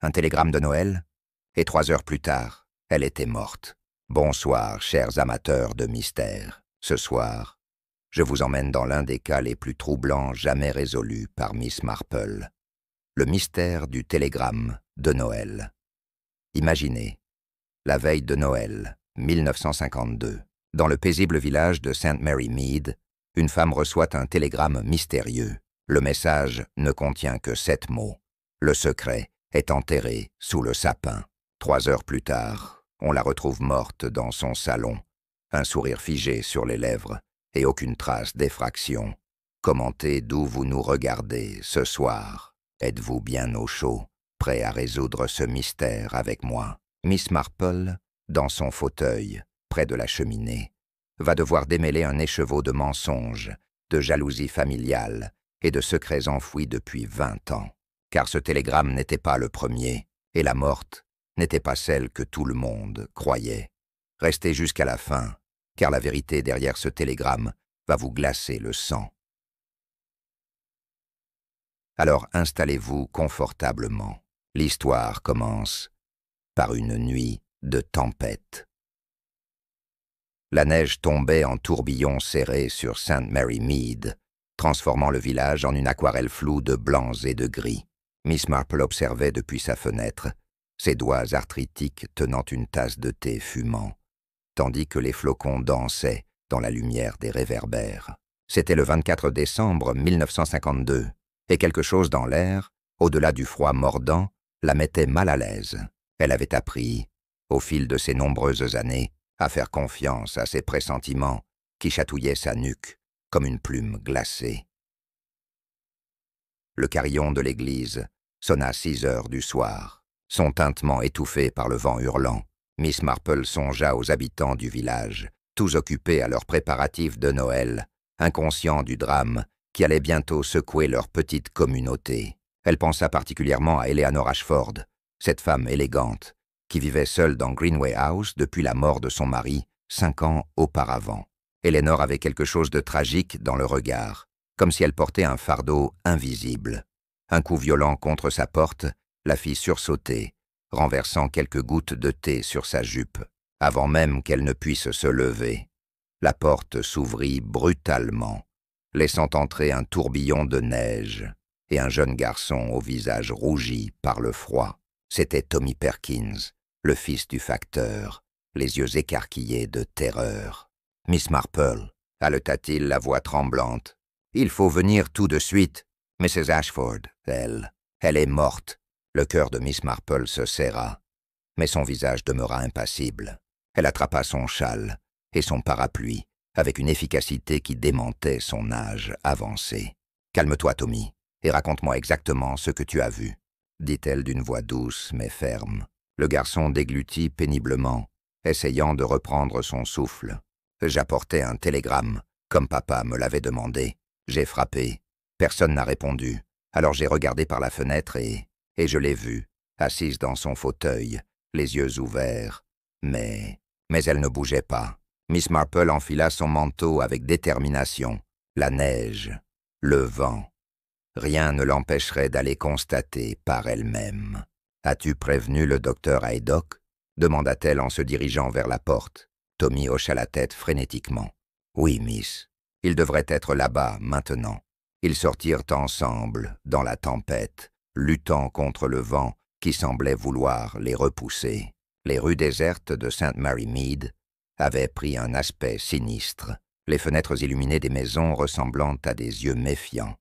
Un télégramme de Noël? Et 3 heures plus tard, elle était morte. Bonsoir, chers amateurs de mystère. Ce soir, je vous emmène dans l'un des cas les plus troublants jamais résolus par Miss Marple. Le mystère du télégramme de Noël. Imaginez, la veille de Noël, 1952, dans le paisible village de St. Mary Mead, une femme reçoit un télégramme mystérieux. Le message ne contient que 7 mots. Le secret est enterré sous le sapin. 3 heures plus tard, on la retrouve morte dans son salon, un sourire figé sur les lèvres et aucune trace d'effraction. Commentez d'où vous nous regardez ce soir. Êtes-vous bien au chaud, prêt à résoudre ce mystère avec moi? Miss Marple, dans son fauteuil, près de la cheminée, va devoir démêler un écheveau de mensonges, de jalousie familiale et de secrets enfouis depuis 20 ans. Car ce télégramme n'était pas le premier, et la morte n'était pas celle que tout le monde croyait. Restez jusqu'à la fin, car la vérité derrière ce télégramme va vous glacer le sang. Alors installez-vous confortablement. L'histoire commence par une nuit de tempête. La neige tombait en tourbillons serrés sur St. Mary Mead, transformant le village en une aquarelle floue de blancs et de gris. Miss Marple observait depuis sa fenêtre, ses doigts arthritiques tenant une tasse de thé fumant, tandis que les flocons dansaient dans la lumière des réverbères. C'était le 24 décembre 1952, et quelque chose dans l'air, au-delà du froid mordant, la mettait mal à l'aise. Elle avait appris, au fil de ses nombreuses années, à faire confiance à ses pressentiments qui chatouillaient sa nuque comme une plume glacée. Le carillon de l'église sonna 6 heures du soir. Son tintement étouffé par le vent hurlant, Miss Marple songea aux habitants du village, tous occupés à leurs préparatifs de Noël, inconscients du drame qui allait bientôt secouer leur petite communauté. Elle pensa particulièrement à Eleanor Ashford, cette femme élégante, qui vivait seule dans Greenway House depuis la mort de son mari 5 ans auparavant. Eleanor avait quelque chose de tragique dans le regard, comme si elle portait un fardeau invisible. Un coup violent contre sa porte la fit sursauter, renversant quelques gouttes de thé sur sa jupe, avant même qu'elle ne puisse se lever. La porte s'ouvrit brutalement, laissant entrer un tourbillon de neige et un jeune garçon au visage rougi par le froid. C'était Tommy Perkins, le fils du facteur, les yeux écarquillés de terreur. « Miss Marple » haleta-t-il, la voix tremblante. « Il faut venir tout de suite. Mrs. Ashford, elle est morte. » Le cœur de Miss Marple se serra, mais son visage demeura impassible. Elle attrapa son châle et son parapluie avec une efficacité qui démentait son âge avancé. « Calme-toi, Tommy, et raconte-moi exactement ce que tu as vu, » dit-elle d'une voix douce mais ferme. Le garçon déglutit péniblement, essayant de reprendre son souffle. « J'apportais un télégramme, comme papa me l'avait demandé. J'ai frappé. Personne n'a répondu. Alors j'ai regardé par la fenêtre et je l'ai vue, assise dans son fauteuil, les yeux ouverts. Mais elle ne bougeait pas. » Miss Marple enfila son manteau avec détermination. La neige, le vent. Rien ne l'empêcherait d'aller constater par elle-même. « As-tu prévenu le docteur Haydock ?» demanda-t-elle en se dirigeant vers la porte. Tommy hocha la tête frénétiquement. « Oui, miss. Il devrait être là-bas maintenant. » Ils sortirent ensemble dans la tempête, luttant contre le vent qui semblait vouloir les repousser. Les rues désertes de St. Mary Mead avaient pris un aspect sinistre, les fenêtres illuminées des maisons ressemblant à des yeux méfiants.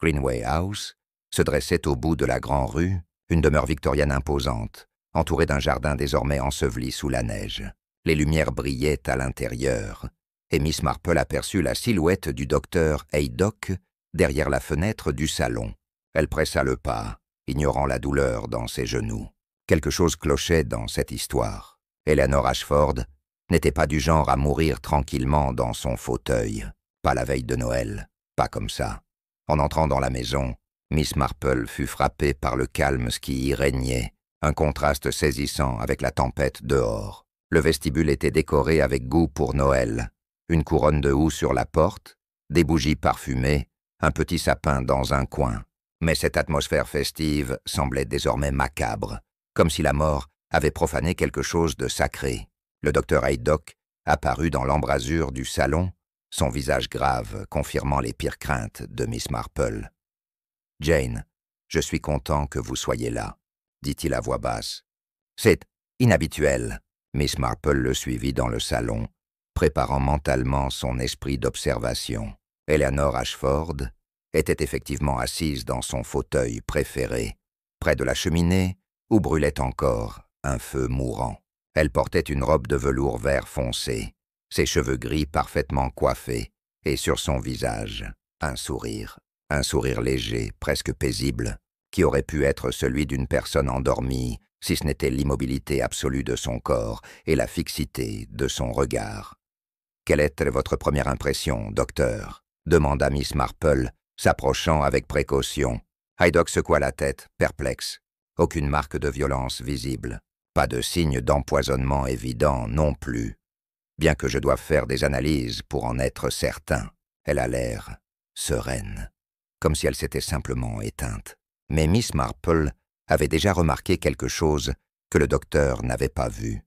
Greenway House se dressait au bout de la grande rue, une demeure victorienne imposante, entourée d'un jardin désormais enseveli sous la neige. Les lumières brillaient à l'intérieur, et Miss Marple aperçut la silhouette du docteur Haydock derrière la fenêtre du salon. Elle pressa le pas, ignorant la douleur dans ses genoux. Quelque chose clochait dans cette histoire. Eleanor Ashford n'était pas du genre à mourir tranquillement dans son fauteuil. Pas la veille de Noël, pas comme ça. En entrant dans la maison, Miss Marple fut frappée par le calme qui y régnait, un contraste saisissant avec la tempête dehors. Le vestibule était décoré avec goût pour Noël. Une couronne de houx sur la porte, des bougies parfumées, un petit sapin dans un coin. Mais cette atmosphère festive semblait désormais macabre, comme si la mort avait profané quelque chose de sacré. Le docteur Haydock apparut dans l'embrasure du salon, son visage grave confirmant les pires craintes de Miss Marple. « Jane, je suis content que vous soyez là, » dit-il à voix basse. « C'est inhabituel. » Miss Marple le suivit dans le salon, préparant mentalement son esprit d'observation. Eleanor Ashford était effectivement assise dans son fauteuil préféré, près de la cheminée où brûlait encore un feu mourant. Elle portait une robe de velours vert foncé, ses cheveux gris parfaitement coiffés, et sur son visage, un sourire léger, presque paisible, qui aurait pu être celui d'une personne endormie, si ce n'était l'immobilité absolue de son corps et la fixité de son regard. « Quelle était votre première impression, docteur ?» demanda Miss Marple, s'approchant avec précaution. Haydock secoua la tête, perplexe. Aucune marque de violence visible. Pas de signe d'empoisonnement évident non plus. Bien que je doive faire des analyses pour en être certain, elle a l'air sereine, comme si elle s'était simplement éteinte. Mais Miss Marple avait déjà remarqué quelque chose que le docteur n'avait pas vu.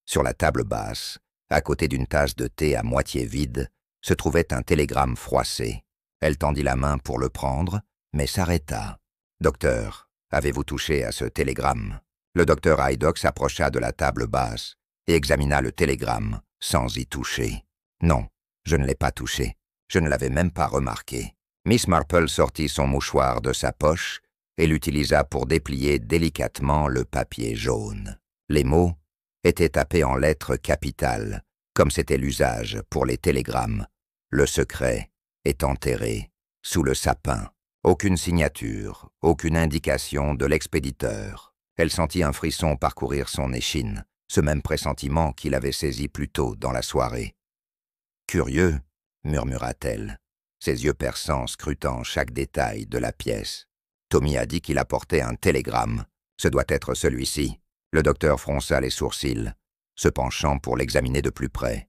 Sur la table basse, à côté d'une tasse de thé à moitié vide, se trouvait un télégramme froissé. Elle tendit la main pour le prendre, mais s'arrêta. « Docteur, avez-vous touché à ce télégramme ?» Le docteur Haydock s'approcha de la table basse et examina le télégramme sans y toucher. « Non, je ne l'ai pas touché. Je ne l'avais même pas remarqué. » Miss Marple sortit son mouchoir de sa poche et l'utilisa pour déplier délicatement le papier jaune. Les mots étaient tapés en lettres capitales, comme c'était l'usage pour les télégrammes. Le secret est enterré sous le sapin. Aucune signature, aucune indication de l'expéditeur. Elle sentit un frisson parcourir son échine, ce même pressentiment qui l'avait saisi plus tôt dans la soirée. « Curieux », murmura-t-elle, ses yeux perçants scrutant chaque détail de la pièce. « Tommy a dit qu'il apportait un télégramme. Ce doit être celui-ci. » Le docteur fronça les sourcils, se penchant pour l'examiner de plus près.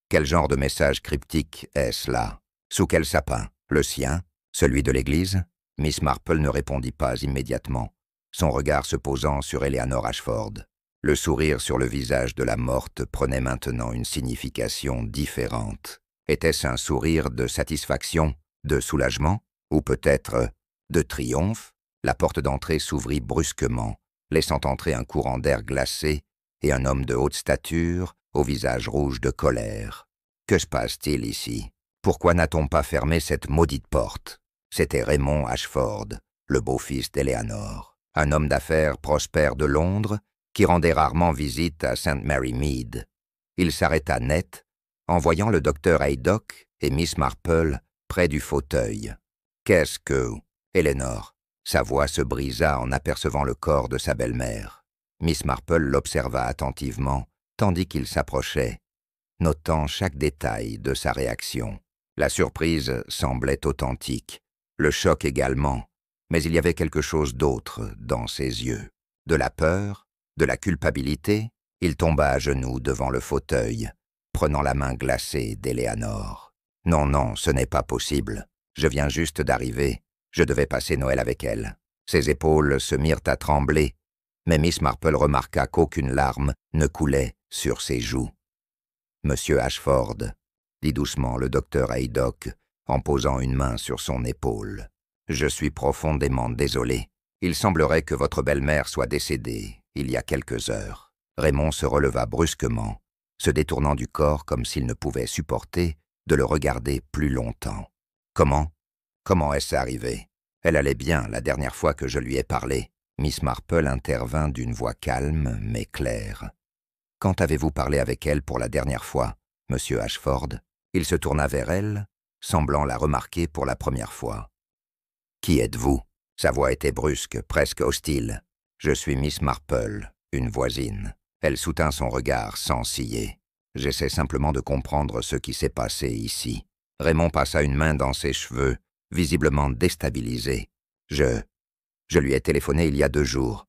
Quel genre de message cryptique est-ce là? Sous quel sapin? Le sien? Celui de l'église? Miss Marple ne répondit pas immédiatement, son regard se posant sur Eleanor Ashford. Le sourire sur le visage de la morte prenait maintenant une signification différente. Était-ce un sourire de satisfaction, de soulagement, ou peut-être de triomphe? La porte d'entrée s'ouvrit brusquement, laissant entrer un courant d'air glacé et un homme de haute stature, au visage rouge de colère. Que se passe-t-il ici? Pourquoi n'a-t-on pas fermé cette maudite porte? C'était Raymond Ashford, le beau-fils d'Eleanor, un homme d'affaires prospère de Londres qui rendait rarement visite à St. Mary Mead. Il s'arrêta net en voyant le docteur Haydock et Miss Marple près du fauteuil. « Qu'est-ce que... » Eleanor. Sa voix se brisa en apercevant le corps de sa belle-mère. Miss Marple l'observa attentivement, tandis qu'il s'approchait, notant chaque détail de sa réaction. La surprise semblait authentique, le choc également, mais il y avait quelque chose d'autre dans ses yeux. De la peur, de la culpabilité, il tomba à genoux devant le fauteuil, prenant la main glacée d'Eleanor. « Non, non, ce n'est pas possible. Je viens juste d'arriver. Je devais passer Noël avec elle. » Ses épaules se mirent à trembler, mais Miss Marple remarqua qu'aucune larme ne coulait sur ses joues. « Monsieur Ashford, » dit doucement le docteur Haydock, en posant une main sur son épaule. « Je suis profondément désolé. Il semblerait que votre belle-mère soit décédée il y a quelques heures. » Raymond se releva brusquement, se détournant du corps comme s'il ne pouvait supporter de le regarder plus longtemps. « Comment est-ce arrivé? Elle allait bien la dernière fois que je lui ai parlé. » Miss Marple intervint d'une voix calme mais claire. « Quand avez-vous parlé avec elle pour la dernière fois, monsieur Ashford ?» Il se tourna vers elle, semblant la remarquer pour la première fois. « Qui êtes-vous » Sa voix était brusque, presque hostile. « Je suis Miss Marple, une voisine. » Elle soutint son regard sans ciller. « J'essaie simplement de comprendre ce qui s'est passé ici. » Raymond passa une main dans ses cheveux, visiblement déstabilisé. « Je lui ai téléphoné il y a 2 jours.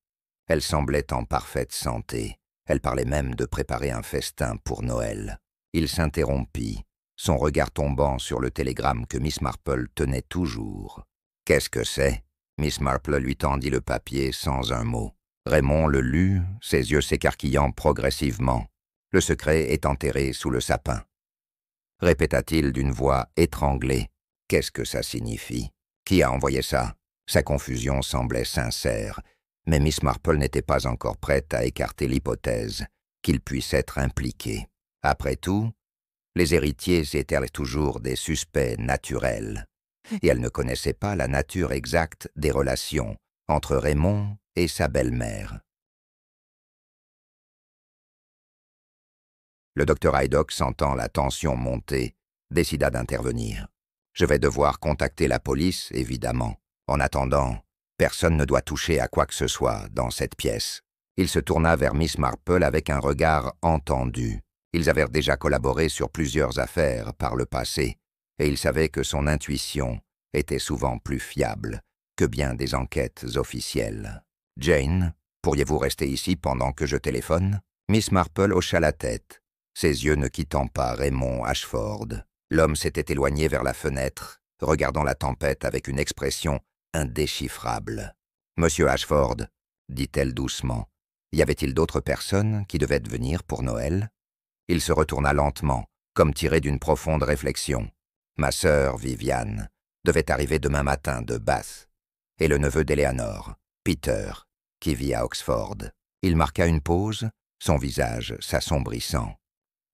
Elle semblait en parfaite santé. Elle parlait même de préparer un festin pour Noël. » Il s'interrompit, son regard tombant sur le télégramme que Miss Marple tenait toujours. « Qu'est-ce que c'est » Miss Marple lui tendit le papier sans un mot. Raymond le lut, ses yeux s'écarquillant progressivement. Le secret est enterré sous le sapin. Répéta-t-il d'une voix étranglée. Qu'est-ce que ça signifie? Qui a envoyé ça? Sa confusion semblait sincère, mais Miss Marple n'était pas encore prête à écarter l'hypothèse qu'il puisse être impliqué. Après tout, les héritiers étaient toujours des suspects naturels, et elle ne connaissait pas la nature exacte des relations entre Raymond et sa belle-mère. Le docteur Haydock, sentant la tension monter, décida d'intervenir. « Je vais devoir contacter la police, évidemment. En attendant, personne ne doit toucher à quoi que ce soit dans cette pièce. » Il se tourna vers Miss Marple avec un regard entendu. Ils avaient déjà collaboré sur plusieurs affaires par le passé, et il savait que son intuition était souvent plus fiable que bien des enquêtes officielles. « Jane, pourriez-vous rester ici pendant que je téléphone ?» Miss Marple hocha la tête, ses yeux ne quittant pas Raymond Ashford. L'homme s'était éloigné vers la fenêtre, regardant la tempête avec une expression indéchiffrable. « Monsieur Ashford, » dit-elle doucement, « y avait-il d'autres personnes qui devaient venir pour Noël ?» Il se retourna lentement, comme tiré d'une profonde réflexion. Ma sœur, Viviane, devait arriver demain matin de Bath, et le neveu d'Eleanor, Peter, qui vit à Oxford. Il marqua une pause, son visage s'assombrissant.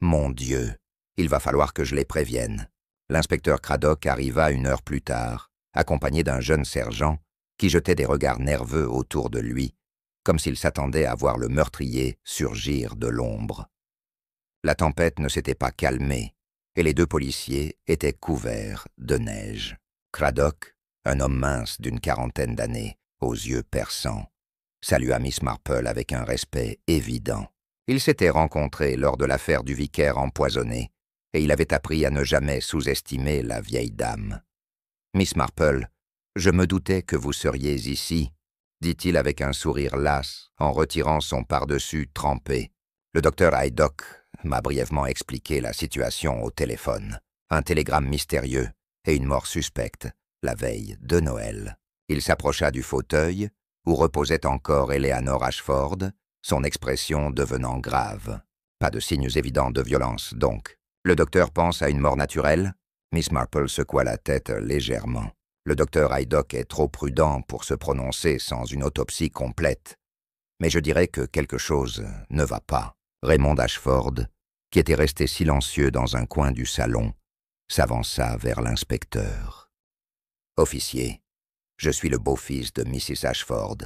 Mon Dieu, il va falloir que je les prévienne. L'inspecteur Craddock arriva 1 heure plus tard, accompagné d'un jeune sergent qui jetait des regards nerveux autour de lui, comme s'il s'attendait à voir le meurtrier surgir de l'ombre. La tempête ne s'était pas calmée, et les 2 policiers étaient couverts de neige. Craddock, un homme mince d'une 40aine d'années, aux yeux perçants, salua Miss Marple avec un respect évident. Ils s'étaient rencontrés lors de l'affaire du vicaire empoisonné, et il avait appris à ne jamais sous-estimer la vieille dame. « Miss Marple, je me doutais que vous seriez ici, » dit-il avec un sourire las, en retirant son pardessus trempé. Le docteur Haydock m'a brièvement expliqué la situation au téléphone. Un télégramme mystérieux et une mort suspecte, la veille de Noël. Il s'approcha du fauteuil, où reposait encore Eleanor Ashford, son expression devenant grave. Pas de signes évidents de violence, donc. Le docteur pense à une mort naturelle? Miss Marple secoua la tête légèrement. Le docteur Haydock est trop prudent pour se prononcer sans une autopsie complète. Mais je dirais que quelque chose ne va pas. Raymond Ashford, qui était resté silencieux dans un coin du salon, s'avança vers l'inspecteur. « Officier, je suis le beau-fils de Mrs. Ashford.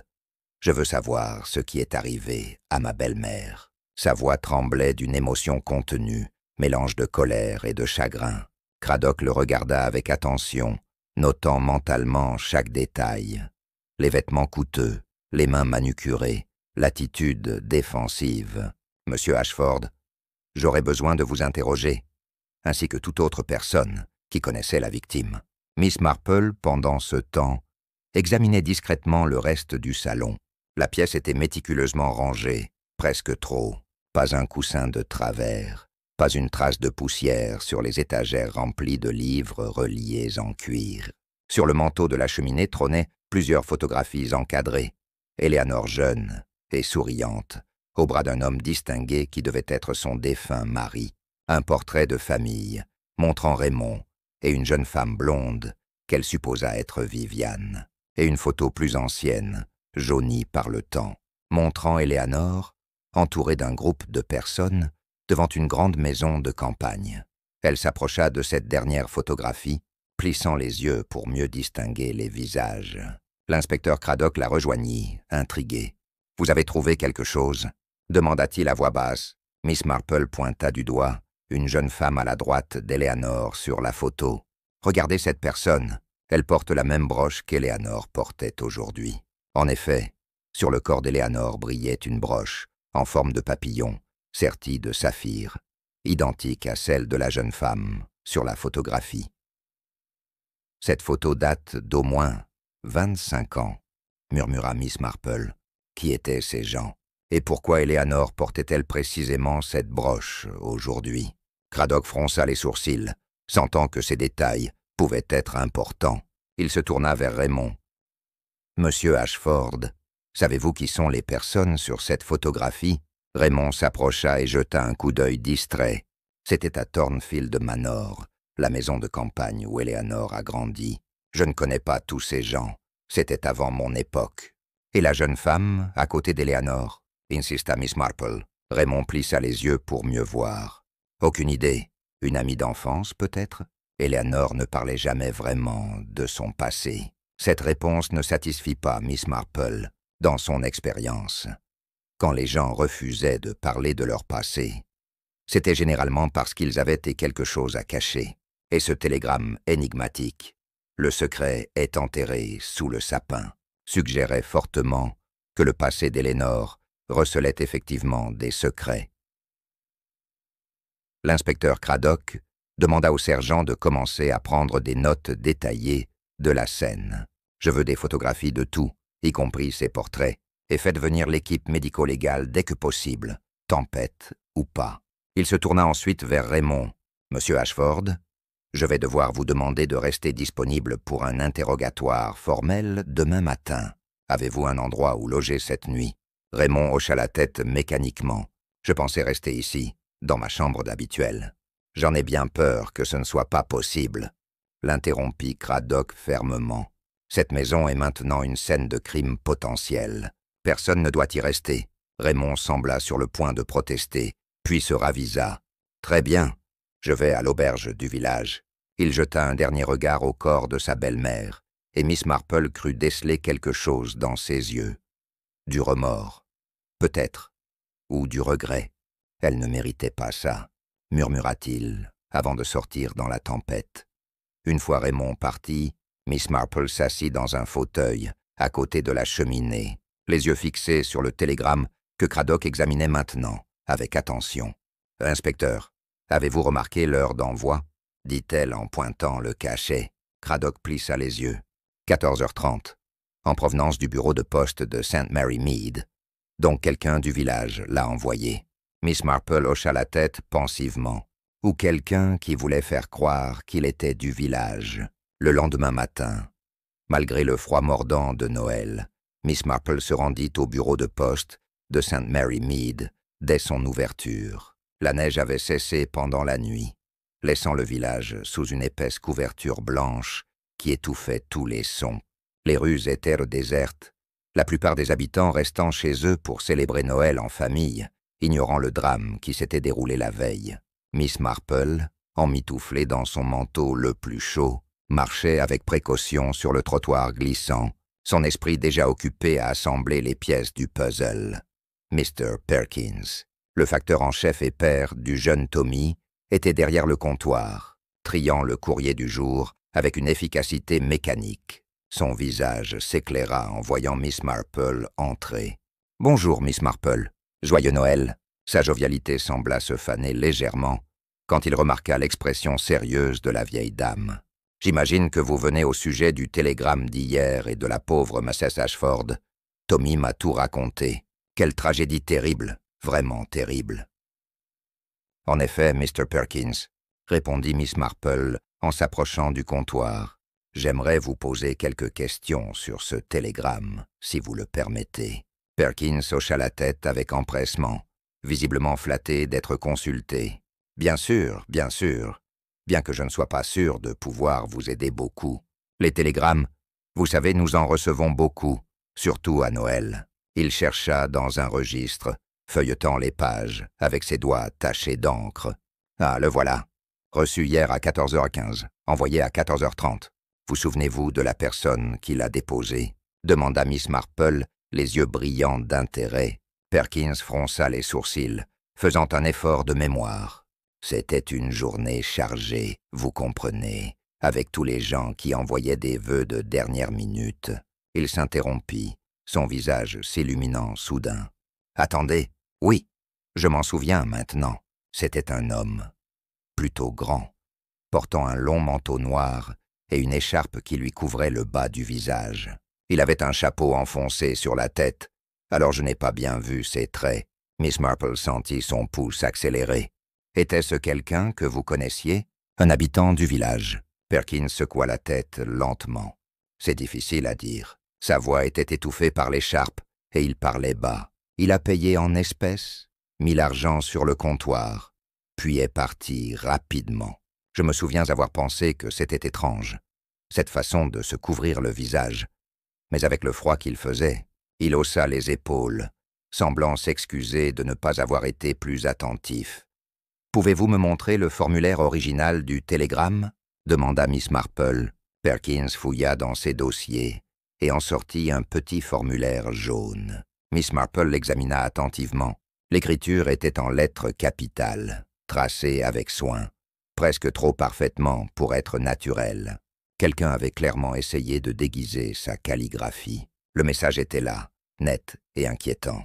Je veux savoir ce qui est arrivé à ma belle-mère. » Sa voix tremblait d'une émotion contenue, mélange de colère et de chagrin. Craddock le regarda avec attention, notant mentalement chaque détail. Les vêtements coûteux, les mains manucurées, l'attitude défensive. « Monsieur Ashford, j'aurais besoin de vous interroger, ainsi que toute autre personne qui connaissait la victime. » Miss Marple, pendant ce temps, examinait discrètement le reste du salon. La pièce était méticuleusement rangée, presque trop. Pas un coussin de travers, pas une trace de poussière sur les étagères remplies de livres reliés en cuir. Sur le manteau de la cheminée trônaient plusieurs photographies encadrées. Eleanor jeune et souriante, au bras d'un homme distingué qui devait être son défunt mari. Un portrait de famille, montrant Raymond et une jeune femme blonde qu'elle supposa être Viviane. Et une photo plus ancienne, jaunie par le temps, montrant Eleanor entourée d'un groupe de personnes devant une grande maison de campagne. Elle s'approcha de cette dernière photographie, plissant les yeux pour mieux distinguer les visages. L'inspecteur Craddock la rejoignit, intrigué. « Vous avez trouvé quelque chose ?» demanda-t-il à voix basse. Miss Marple pointa du doigt une jeune femme à la droite d'Eleanor sur la photo. « Regardez cette personne. Elle porte la même broche qu'Eleanor portait aujourd'hui. » En effet, sur le corps d'Eleanor brillait une broche, en forme de papillon, sertie de saphir, identique à celle de la jeune femme sur la photographie. Cette photo date d'au moins 25 ans, murmura Miss Marple. Qui étaient ces gens? Et pourquoi Eleanor portait-elle précisément cette broche aujourd'hui? Craddock fronça les sourcils, sentant que ces détails pouvaient être importants. Il se tourna vers Raymond. Monsieur Ashford, savez-vous qui sont les personnes sur cette photographie? Raymond s'approcha et jeta un coup d'œil distrait. C'était à Thornfield Manor, la maison de campagne où Eleanor a grandi. Je ne connais pas tous ces gens. C'était avant mon époque. Et la jeune femme, à côté d'Eleanor, insista Miss Marple. Raymond plissa les yeux pour mieux voir. Aucune idée. Une amie d'enfance, peut-être? Eleanor ne parlait jamais vraiment de son passé. Cette réponse ne satisfit pas Miss Marple, dans son expérience. Quand les gens refusaient de parler de leur passé, c'était généralement parce qu'ils avaient quelque chose à cacher. Et ce télégramme énigmatique, le secret est enterré sous le sapin, suggérait fortement que le passé d'Eleanor recelait effectivement des secrets. L'inspecteur Craddock demanda au sergent de commencer à prendre des notes détaillées de la scène. Je veux des photographies de tout, y compris ses portraits, et faites venir l'équipe médico-légale dès que possible, tempête ou pas. Il se tourna ensuite vers Raymond. « Monsieur Ashford, je vais devoir vous demander de rester disponible pour un interrogatoire formel demain matin. Avez-vous un endroit où loger cette nuit ?» Raymond hocha la tête mécaniquement. « Je pensais rester ici, dans ma chambre d'habituel. J'en ai bien peur que ce ne soit pas possible. » L'interrompit Craddock fermement. « Cette maison est maintenant une scène de crime potentiel. Personne ne doit y rester. » Raymond sembla sur le point de protester, puis se ravisa. « Très bien, je vais à l'auberge du village. » Il jeta un dernier regard au corps de sa belle-mère, et Miss Marple crut déceler quelque chose dans ses yeux. Du remords, peut-être, ou du regret. Elle ne méritait pas ça, murmura-t-il, avant de sortir dans la tempête. Une fois Raymond parti, Miss Marple s'assit dans un fauteuil, à côté de la cheminée, les yeux fixés sur le télégramme que Craddock examinait maintenant, avec attention. « Inspecteur, avez-vous remarqué l'heure d'envoi ?» dit-elle en pointant le cachet. Craddock plissa les yeux. 14h30, en provenance du bureau de poste de St. Mary Mead. Donc quelqu'un du village l'a envoyé. Miss Marple hocha la tête pensivement. Ou quelqu'un qui voulait faire croire qu'il était du village. Le lendemain matin, malgré le froid mordant de Noël, Miss Marple se rendit au bureau de poste de St. Mary Mead dès son ouverture. La neige avait cessé pendant la nuit, laissant le village sous une épaisse couverture blanche qui étouffait tous les sons. Les rues étaient désertes, la plupart des habitants restant chez eux pour célébrer Noël en famille, ignorant le drame qui s'était déroulé la veille. Miss Marple, emmitouflée dans son manteau le plus chaud, marchait avec précaution sur le trottoir glissant, son esprit déjà occupé à assembler les pièces du puzzle. Mr. Perkins, le facteur en chef et père du jeune Tommy, était derrière le comptoir, triant le courrier du jour avec une efficacité mécanique. Son visage s'éclaira en voyant Miss Marple entrer. « Bonjour, Miss Marple. Joyeux Noël !» Sa jovialité sembla se faner légèrement quand il remarqua l'expression sérieuse de la vieille dame. « J'imagine que vous venez au sujet du télégramme d'hier et de la pauvre Mrs. Ashford. Tommy m'a tout raconté. Quelle tragédie terrible, vraiment terrible. » « En effet, Mr. Perkins, » répondit Miss Marple en s'approchant du comptoir. « J'aimerais vous poser quelques questions sur ce télégramme, si vous le permettez. » Perkins hocha la tête avec empressement, visiblement flatté d'être consulté. « Bien sûr, bien que je ne sois pas sûr de pouvoir vous aider beaucoup. Les télégrammes, vous savez, nous en recevons beaucoup, surtout à Noël. » Il chercha dans un registre, feuilletant les pages, avec ses doigts tachés d'encre. « Ah, le voilà. Reçu hier à 14h15, envoyé à 14h30. Vous souvenez-vous de la personne qui l'a déposé ?» demanda Miss Marple, les yeux brillants d'intérêt. Perkins fronça les sourcils, faisant un effort de mémoire. C'était une journée chargée, vous comprenez, avec tous les gens qui envoyaient des vœux de dernière minute. Il s'interrompit, son visage s'illuminant soudain. « Attendez, oui, je m'en souviens maintenant. C'était un homme, plutôt grand, portant un long manteau noir et une écharpe qui lui couvrait le bas du visage. Il avait un chapeau enfoncé sur la tête, alors je n'ai pas bien vu ses traits. » Miss Marple sentit son pouls accélérer. « Était-ce quelqu'un que vous connaissiez ?»« Un habitant du village. » Perkins secoua la tête lentement. « C'est difficile à dire. Sa voix était étouffée par l'écharpe et il parlait bas. Il a payé en espèces, mis l'argent sur le comptoir, puis est parti rapidement. Je me souviens avoir pensé que c'était étrange, cette façon de se couvrir le visage. Mais avec le froid qu'il faisait, il haussa les épaules, semblant s'excuser de ne pas avoir été plus attentif. « Pouvez-vous me montrer le formulaire original du télégramme ?» demanda Miss Marple. Perkins fouilla dans ses dossiers et en sortit un petit formulaire jaune. Miss Marple l'examina attentivement. L'écriture était en lettres capitales, tracée avec soin, presque trop parfaitement pour être naturelle. Quelqu'un avait clairement essayé de déguiser sa calligraphie. Le message était là, net et inquiétant.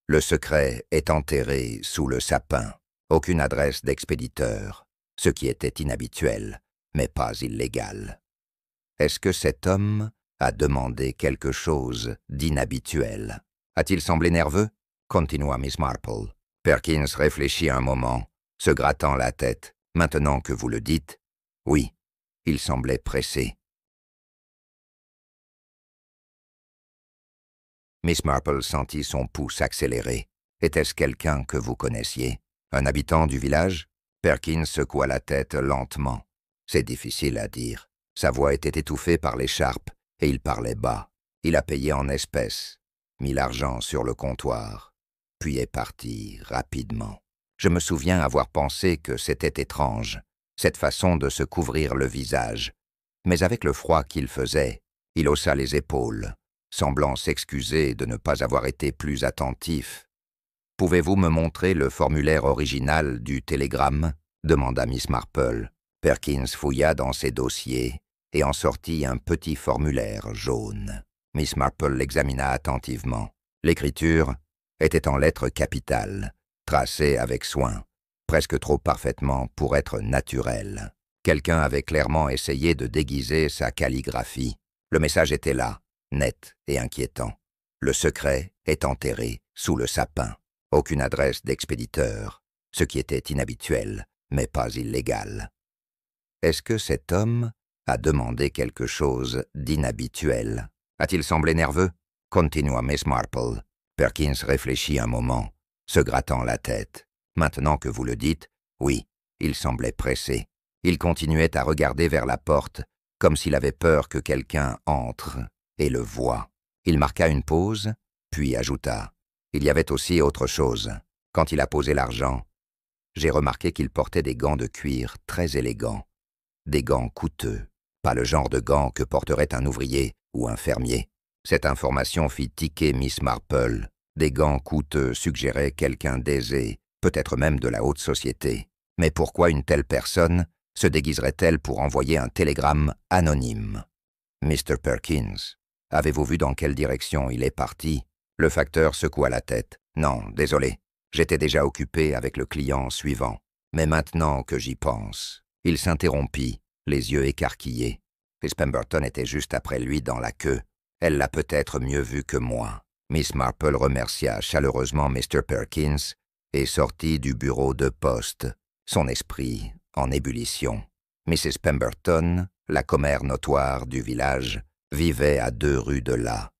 Le secret est enterré sous le sapin. Aucune adresse d'expéditeur, ce qui était inhabituel, mais pas illégal. Est-ce que cet homme a demandé quelque chose d'inhabituel? A-t-il semblé nerveux? Continua Miss Marple. Perkins réfléchit un moment, se grattant la tête. Maintenant que vous le dites, oui, il semblait pressé. Miss Marple sentit son pouls accélérer. Était-ce quelqu'un que vous connaissiez? Un habitant du village? Perkins secoua la tête lentement. C'est difficile à dire. Sa voix était étouffée par l'écharpe et il parlait bas. Il a payé en espèces, mis l'argent sur le comptoir, puis est parti rapidement. Je me souviens avoir pensé que c'était étrange, cette façon de se couvrir le visage. Mais avec le froid qu'il faisait, il haussa les épaules, semblant s'excuser de ne pas avoir été plus attentif. « Pouvez-vous me montrer le formulaire original du télégramme ?» demanda Miss Marple. Perkins fouilla dans ses dossiers et en sortit un petit formulaire jaune. Miss Marple l'examina attentivement. L'écriture était en lettres capitales, tracée avec soin, presque trop parfaitement pour être naturelle. Quelqu'un avait clairement essayé de déguiser sa calligraphie. Le message était là, net et inquiétant. Le secret est enterré sous le sapin. Aucune adresse d'expéditeur, ce qui était inhabituel, mais pas illégal. Est-ce que cet homme a demandé quelque chose d'inhabituel? A-t-il semblé nerveux? Continua Miss Marple. Perkins réfléchit un moment, se grattant la tête. Maintenant que vous le dites, oui, il semblait pressé. Il continuait à regarder vers la porte, comme s'il avait peur que quelqu'un entre et le voie. Il marqua une pause, puis ajouta. Il y avait aussi autre chose. Quand il a posé l'argent, j'ai remarqué qu'il portait des gants de cuir très élégants. Des gants coûteux, pas le genre de gants que porterait un ouvrier ou un fermier. Cette information fit tiquer Miss Marple. Des gants coûteux suggéraient quelqu'un d'aisé, peut-être même de la haute société. Mais pourquoi une telle personne se déguiserait-elle pour envoyer un télégramme anonyme? Mr. Perkins, avez-vous vu dans quelle direction il est parti? Le facteur secoua la tête. Non, désolé. J'étais déjà occupé avec le client suivant. Mais maintenant que j'y pense... Il s'interrompit, les yeux écarquillés. Miss Pemberton était juste après lui dans la queue. Elle l'a peut-être mieux vu que moi. Miss Marple remercia chaleureusement Mr. Perkins et sortit du bureau de poste, son esprit en ébullition. Mrs. Pemberton, la commère notoire du village, vivait à 2 rues de là.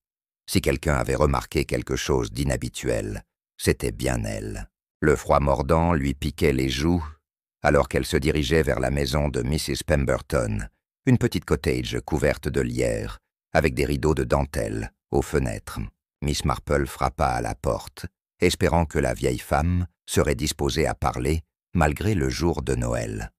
Si quelqu'un avait remarqué quelque chose d'inhabituel, c'était bien elle. Le froid mordant lui piquait les joues alors qu'elle se dirigeait vers la maison de Mrs. Pemberton, une petite cottage couverte de lierre, avec des rideaux de dentelle aux fenêtres. Miss Marple frappa à la porte, espérant que la vieille femme serait disposée à parler malgré le jour de Noël.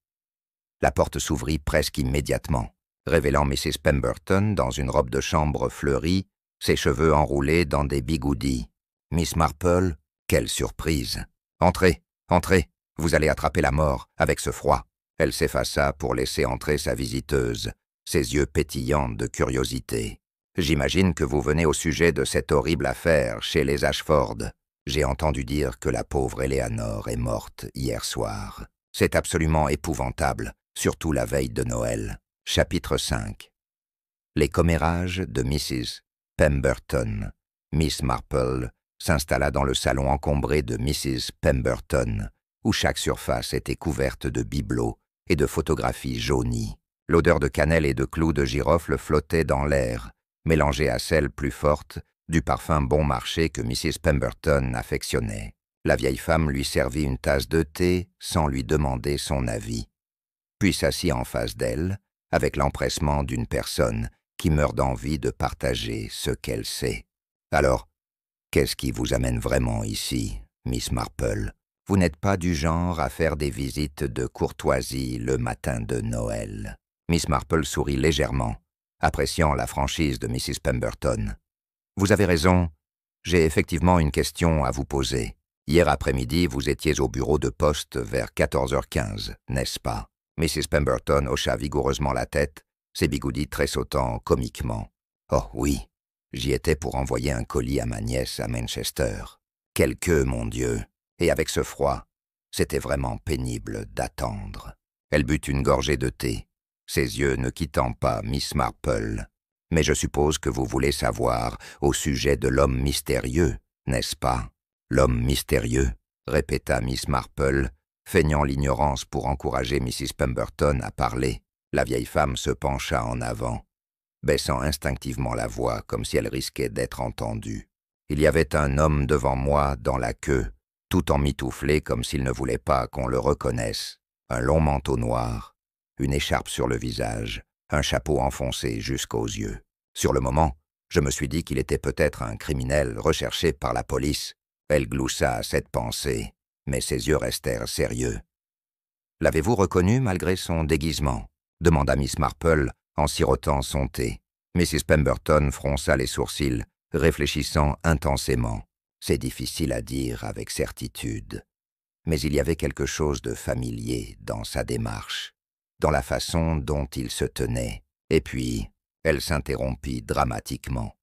La porte s'ouvrit presque immédiatement, révélant Mrs. Pemberton dans une robe de chambre fleurie, ses cheveux enroulés dans des bigoudis. « Miss Marple, quelle surprise! Entrez, entrez! Vous allez attraper la mort avec ce froid. » Elle s'effaça pour laisser entrer sa visiteuse, ses yeux pétillants de curiosité. « J'imagine que vous venez au sujet de cette horrible affaire chez les Ashford. J'ai entendu dire que la pauvre Eleanor est morte hier soir. C'est absolument épouvantable, surtout la veille de Noël. » Chapitre 5. Les commérages de Mrs. Pemberton. Miss Marple s'installa dans le salon encombré de Mrs. Pemberton, où chaque surface était couverte de bibelots et de photographies jaunies. L'odeur de cannelle et de clous de girofle flottait dans l'air, mélangé à celle plus forte du parfum bon marché que Mrs. Pemberton affectionnait. La vieille femme lui servit une tasse de thé sans lui demander son avis, puis s'assit en face d'elle, avec l'empressement d'une personne qui meurt d'envie de partager ce qu'elle sait. « Alors, qu'est-ce qui vous amène vraiment ici, Miss Marple? Vous n'êtes pas du genre à faire des visites de courtoisie le matin de Noël. » Miss Marple sourit légèrement, appréciant la franchise de Mrs. Pemberton. « Vous avez raison, j'ai effectivement une question à vous poser. Hier après-midi, vous étiez au bureau de poste vers 14h15, n'est-ce pas ?» Mrs. Pemberton hocha vigoureusement la tête, ses bigoudis tressautant comiquement. « Oh oui, j'y étais pour envoyer un colis à ma nièce à Manchester. Quelle queue, mon Dieu! Et avec ce froid, c'était vraiment pénible d'attendre. » Elle but une gorgée de thé, ses yeux ne quittant pas Miss Marple. « Mais je suppose que vous voulez savoir au sujet de l'homme mystérieux, n'est-ce pas? » « L'homme mystérieux, » répéta Miss Marple, feignant l'ignorance pour encourager Mrs. Pemberton à parler. La vieille femme se pencha en avant, baissant instinctivement la voix comme si elle risquait d'être entendue. Il y avait un homme devant moi dans la queue, tout emmitouflé comme s'il ne voulait pas qu'on le reconnaisse. Un long manteau noir, une écharpe sur le visage, un chapeau enfoncé jusqu'aux yeux. Sur le moment, je me suis dit qu'il était peut-être un criminel recherché par la police. Elle gloussa à cette pensée, mais ses yeux restèrent sérieux. « L'avez-vous reconnu malgré son déguisement ?» demanda Miss Marple en sirotant son thé. Mrs. Pemberton fronça les sourcils, réfléchissant intensément. C'est difficile à dire avec certitude. Mais il y avait quelque chose de familier dans sa démarche, dans la façon dont il se tenait. Et puis, elle s'interrompit dramatiquement,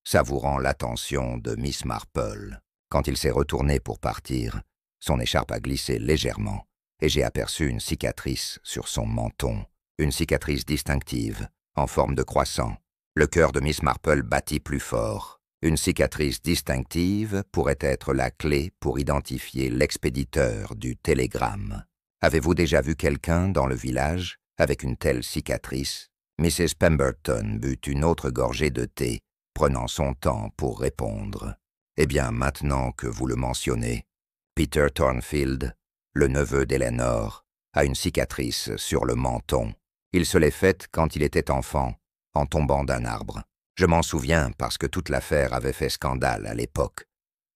savourant l'attention de Miss Marple. Quand il s'est retourné pour partir, son écharpe a glissé légèrement et j'ai aperçu une cicatrice sur son menton, une cicatrice distinctive, en forme de croissant. Le cœur de Miss Marple battit plus fort. Une cicatrice distinctive pourrait être la clé pour identifier l'expéditeur du télégramme. Avez-vous déjà vu quelqu'un dans le village avec une telle cicatrice? Mrs. Pemberton but une autre gorgée de thé, prenant son temps pour répondre. Eh bien, maintenant que vous le mentionnez, Peter Thornfield, le neveu d'Eleanor, a une cicatrice sur le menton. Il se l'est faite quand il était enfant, en tombant d'un arbre. Je m'en souviens parce que toute l'affaire avait fait scandale à l'époque.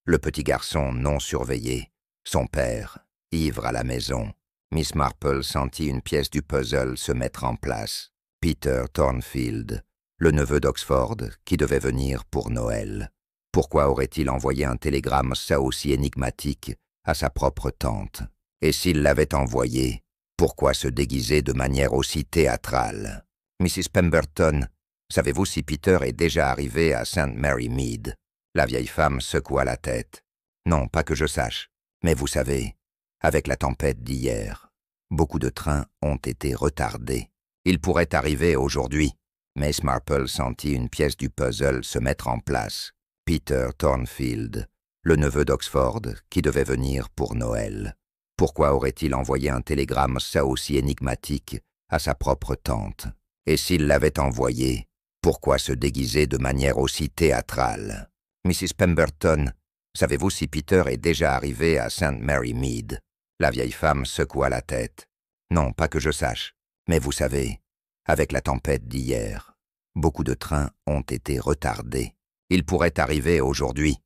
Le petit garçon non surveillé, son père, ivre à la maison. Miss Marple sentit une pièce du puzzle se mettre en place. Peter Thornfield, le neveu d'Oxford, qui devait venir pour Noël. Pourquoi aurait-il envoyé un télégramme ça aussi énigmatique à sa propre tante? Et s'il l'avait envoyé, pourquoi se déguiser de manière aussi théâtrale? Mrs. Pemberton, savez-vous si Peter est déjà arrivé à St. Mary Mead? La vieille femme secoua la tête. Non, pas que je sache. Mais vous savez, avec la tempête d'hier, beaucoup de trains ont été retardés. Il pourrait arriver aujourd'hui. Miss Marple sentit une pièce du puzzle se mettre en place. Peter Thornfield, le neveu d'Oxford, qui devait venir pour Noël. Pourquoi aurait-il envoyé un télégramme ça aussi énigmatique à sa propre tante? Et s'il l'avait envoyé, pourquoi se déguiser de manière aussi théâtrale? Mrs. Pemberton, savez-vous si Peter est déjà arrivé à St. Mary Mead? La vieille femme secoua la tête. Non, pas que je sache. Mais vous savez, avec la tempête d'hier, beaucoup de trains ont été retardés. Il pourrait arriver aujourd'hui.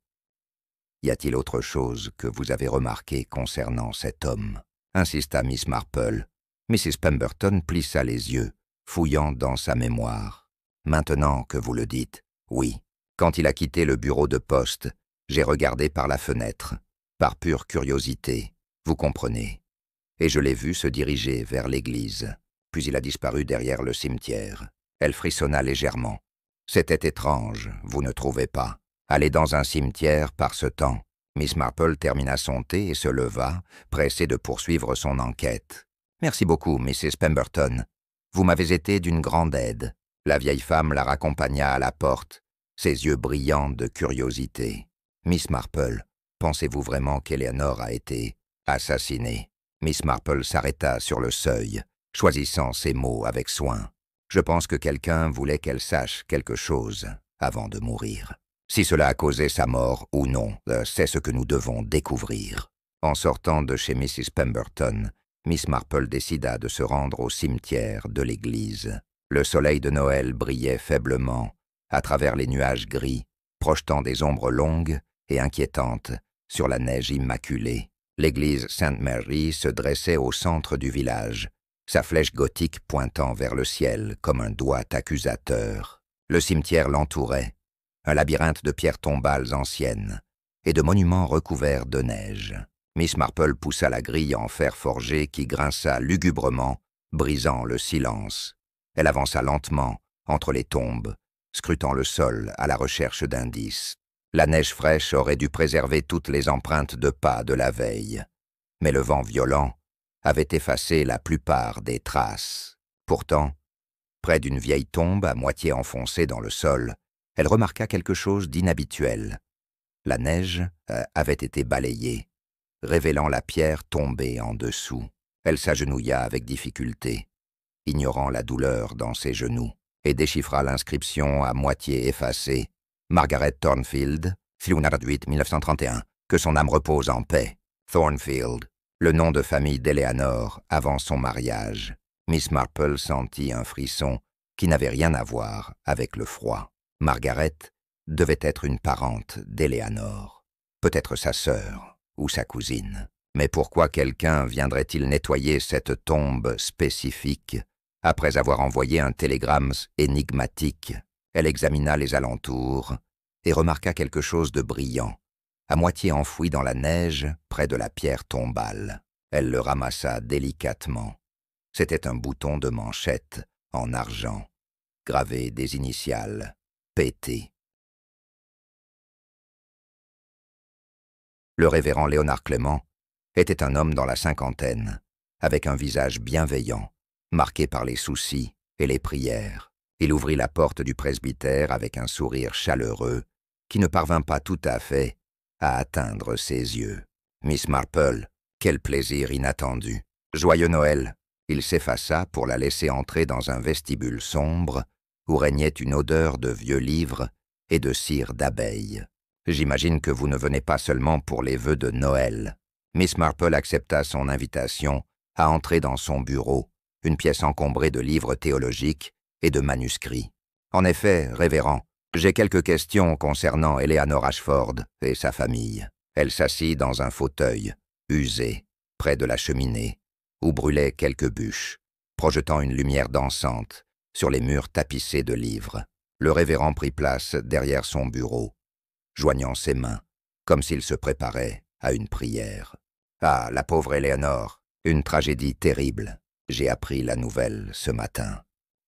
Y a-t-il autre chose que vous avez remarqué concernant cet homme? Insista Miss Marple. Mrs. Pemberton plissa les yeux, fouillant dans sa mémoire. Maintenant que vous le dites, oui. Quand il a quitté le bureau de poste, j'ai regardé par la fenêtre, par pure curiosité, vous comprenez. Et je l'ai vu se diriger vers l'église. Puis il a disparu derrière le cimetière. Elle frissonna légèrement. C'était étrange, vous ne trouvez pas? Aller dans un cimetière par ce temps. Miss Marple termina son thé et se leva, pressée de poursuivre son enquête. Merci beaucoup, Mrs. Pemberton. Vous m'avez été d'une grande aide. La vieille femme la raccompagna à la porte, ses yeux brillants de curiosité. Miss Marple, pensez-vous vraiment qu'Eleanor a été assassinée? Miss Marple s'arrêta sur le seuil, choisissant ses mots avec soin. Je pense que quelqu'un voulait qu'elle sache quelque chose. avant de mourir. Si cela a causé sa mort ou non, c'est ce que nous devons découvrir. En sortant de chez Mrs. Pemberton, Miss Marple décida de se rendre au cimetière de l'église. Le soleil de Noël brillait faiblement à travers les nuages gris, projetant des ombres longues et inquiétantes sur la neige immaculée. L'église Sainte Mary se dressait au centre du village, sa flèche gothique pointant vers le ciel comme un doigt accusateur. Le cimetière l'entourait, un labyrinthe de pierres tombales anciennes et de monuments recouverts de neige. Miss Marple poussa la grille en fer forgé qui grinça lugubrement, brisant le silence. Elle avança lentement entre les tombes, scrutant le sol à la recherche d'indices. La neige fraîche aurait dû préserver toutes les empreintes de pas de la veille, mais le vent violent avait effacé la plupart des traces. Pourtant, près d'une vieille tombe à moitié enfoncée dans le sol, elle remarqua quelque chose d'inhabituel. La neige avait été balayée, révélant la pierre tombée en dessous. Elle s'agenouilla avec difficulté, ignorant la douleur dans ses genoux, et déchiffra l'inscription à moitié effacée. Margaret Thornfield, 8 1931, que son âme repose en paix. Thornfield, le nom de famille d'Eleanor avant son mariage. Miss Marple sentit un frisson qui n'avait rien à voir avec le froid. Margaret devait être une parente d'Eleanor, peut-être sa sœur ou sa cousine. Mais pourquoi quelqu'un viendrait-il nettoyer cette tombe spécifique après avoir envoyé un télégramme énigmatique? Elle examina les alentours et remarqua quelque chose de brillant, à moitié enfoui dans la neige près de la pierre tombale. Elle le ramassa délicatement. C'était un bouton de manchette en argent, gravé des initiales PT. Le révérend Léonard Clément était un homme dans la cinquantaine, avec un visage bienveillant, marqué par les soucis et les prières. Il ouvrit la porte du presbytère avec un sourire chaleureux qui ne parvint pas tout à fait à atteindre ses yeux. « Miss Marple, quel plaisir inattendu! Joyeux Noël !» Il s'effaça pour la laisser entrer dans un vestibule sombre où régnait une odeur de vieux livres et de cire d'abeille. « J'imagine que vous ne venez pas seulement pour les vœux de Noël. » Miss Marple accepta son invitation à entrer dans son bureau, une pièce encombrée de livres théologiques et de manuscrits. « En effet, révérend, j'ai quelques questions concernant Eleanor Ashford et sa famille. » Elle s'assit dans un fauteuil, usé, près de la cheminée, où brûlaient quelques bûches, projetant une lumière dansante sur les murs tapissés de livres. Le révérend prit place derrière son bureau, joignant ses mains, comme s'il se préparait à une prière. « Ah, la pauvre Eleanor, une tragédie terrible. J'ai appris la nouvelle ce matin. »«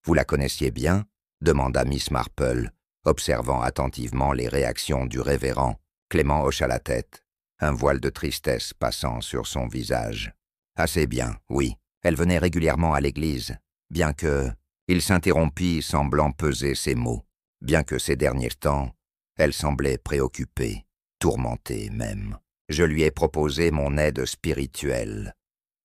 Vous la connaissiez bien ?» demanda Miss Marple, observant attentivement les réactions du révérend. Clément hocha la tête, un voile de tristesse passant sur son visage. « Assez bien, oui. Elle venait régulièrement à l'église, bien que... » Il s'interrompit, semblant peser ses mots. Bien que ces derniers temps, elle semblait préoccupée, tourmentée même. Je lui ai proposé mon aide spirituelle,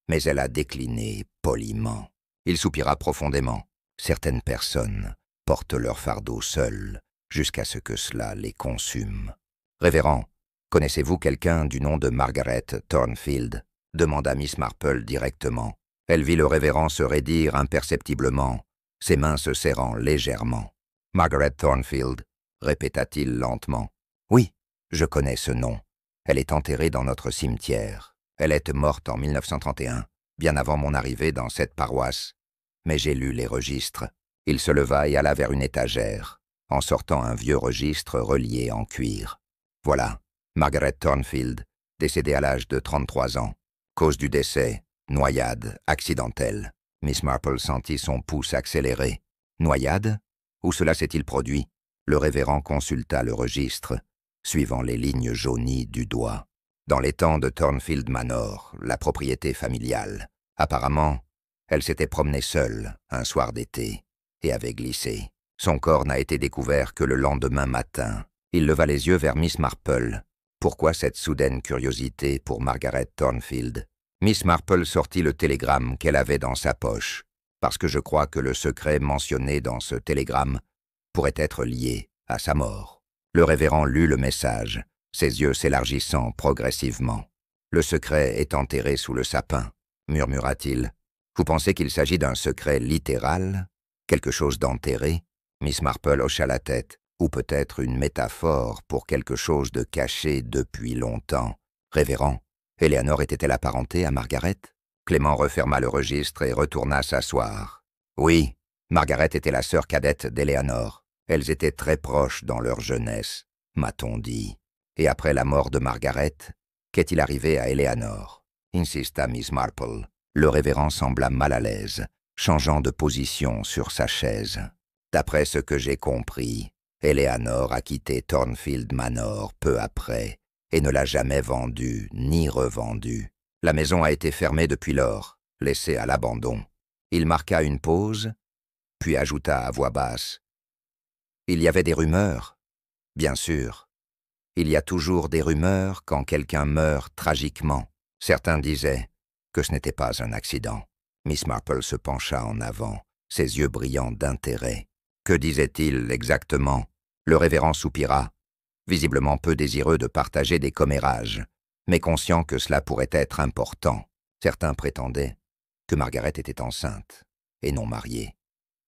mais elle a décliné poliment. Il soupira profondément. Certaines personnes portent leur fardeau seules, jusqu'à ce que cela les consume. « Révérend, connaissez-vous quelqu'un du nom de Margaret Thornfield ?» demanda Miss Marple directement. Elle vit le révérend se raidir imperceptiblement, ses mains se serrant légèrement. « Margaret Thornfield » répéta-t-il lentement. « Oui, je connais ce nom. Elle est enterrée dans notre cimetière. Elle est morte en 1931, bien avant mon arrivée dans cette paroisse. Mais j'ai lu les registres. » Il se leva et alla vers une étagère, en sortant un vieux registre relié en cuir. « Voilà, Margaret Thornfield, décédée à l'âge de 33 ans. Cause du décès, noyade, accidentelle. » Miss Marple sentit son pouce accélérer. « Noyade? Où cela s'est-il produit ?» Le révérend consulta le registre, suivant les lignes jaunies du doigt. Dans les temps de Thornfield Manor, la propriété familiale. Apparemment, elle s'était promenée seule, un soir d'été, et avait glissé. Son corps n'a été découvert que le lendemain matin. Il leva les yeux vers Miss Marple. Pourquoi cette soudaine curiosité pour Margaret Thornfield? Miss Marple sortit le télégramme qu'elle avait dans sa poche, parce que je crois que le secret mentionné dans ce télégramme pourrait être lié à sa mort. Le révérend lut le message, ses yeux s'élargissant progressivement. « Le secret est enterré sous le sapin », murmura-t-il. « Vous pensez qu'il s'agit d'un secret littéral? Quelque chose d'enterré ?» Miss Marple hocha la tête. « Ou peut-être une métaphore pour quelque chose de caché depuis longtemps. » « Révérend, Éléanore était-elle apparentée à Margaret ?» Clément referma le registre et retourna s'asseoir. « Oui, Margaret était la sœur cadette d'Éléanore. Elles étaient très proches dans leur jeunesse, m'a-t-on dit. Et après la mort de Margaret, qu'est-il arrivé à Éléanore ?» insista Miss Marple. Le révérend sembla mal à l'aise, changeant de position sur sa chaise. « D'après ce que j'ai compris, Éléanore a quitté Thornfield Manor peu après et ne l'a jamais vendue ni revendue. La maison a été fermée depuis lors, laissée à l'abandon. » Il marqua une pause, puis ajouta à voix basse. « Il y avait des rumeurs, bien sûr. Il y a toujours des rumeurs quand quelqu'un meurt tragiquement. Certains disaient que ce n'était pas un accident. » Miss Marple se pencha en avant, ses yeux brillants d'intérêt. « Que disait-il exactement ?» Le révérend soupira, visiblement peu désireux de partager des commérages, mais conscient que cela pourrait être important. Certains prétendaient que Margaret était enceinte et non mariée,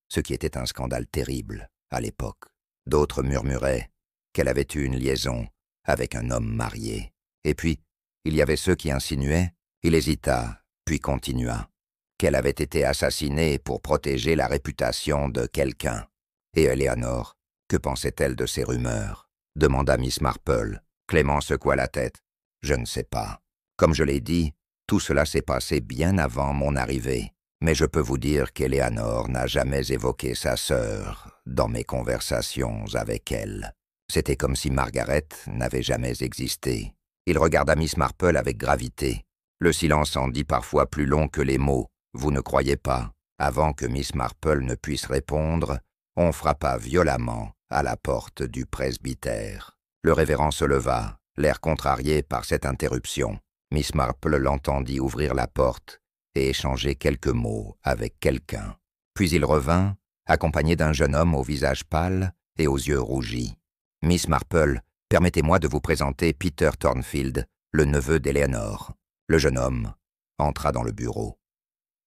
ce qui était un scandale terrible à l'époque. D'autres murmuraient qu'elle avait eu une liaison avec un homme marié. Et puis, il y avait ceux qui insinuaient, il hésita, puis continua, qu'elle avait été assassinée pour protéger la réputation de quelqu'un. Et Éléanore, que pensait-elle de ces rumeurs? Demanda Miss Marple. Clément secoua la tête. Je ne sais pas. Comme je l'ai dit, tout cela s'est passé bien avant mon arrivée. Mais je peux vous dire qu'Éléanore n'a jamais évoqué sa sœur dans mes conversations avec elle. C'était comme si Margaret n'avait jamais existé. Il regarda Miss Marple avec gravité. Le silence en dit parfois plus long que les mots. Vous ne croyez pas? Avant que Miss Marple ne puisse répondre, on frappa violemment à la porte du presbytère. Le révérend se leva, l'air contrarié par cette interruption. Miss Marple l'entendit ouvrir la porte et échanger quelques mots avec quelqu'un. Puis il revint, accompagné d'un jeune homme au visage pâle et aux yeux rougis. « Miss Marple, permettez-moi de vous présenter Peter Thornfield, le neveu d'Éléanore. » Le jeune homme entra dans le bureau.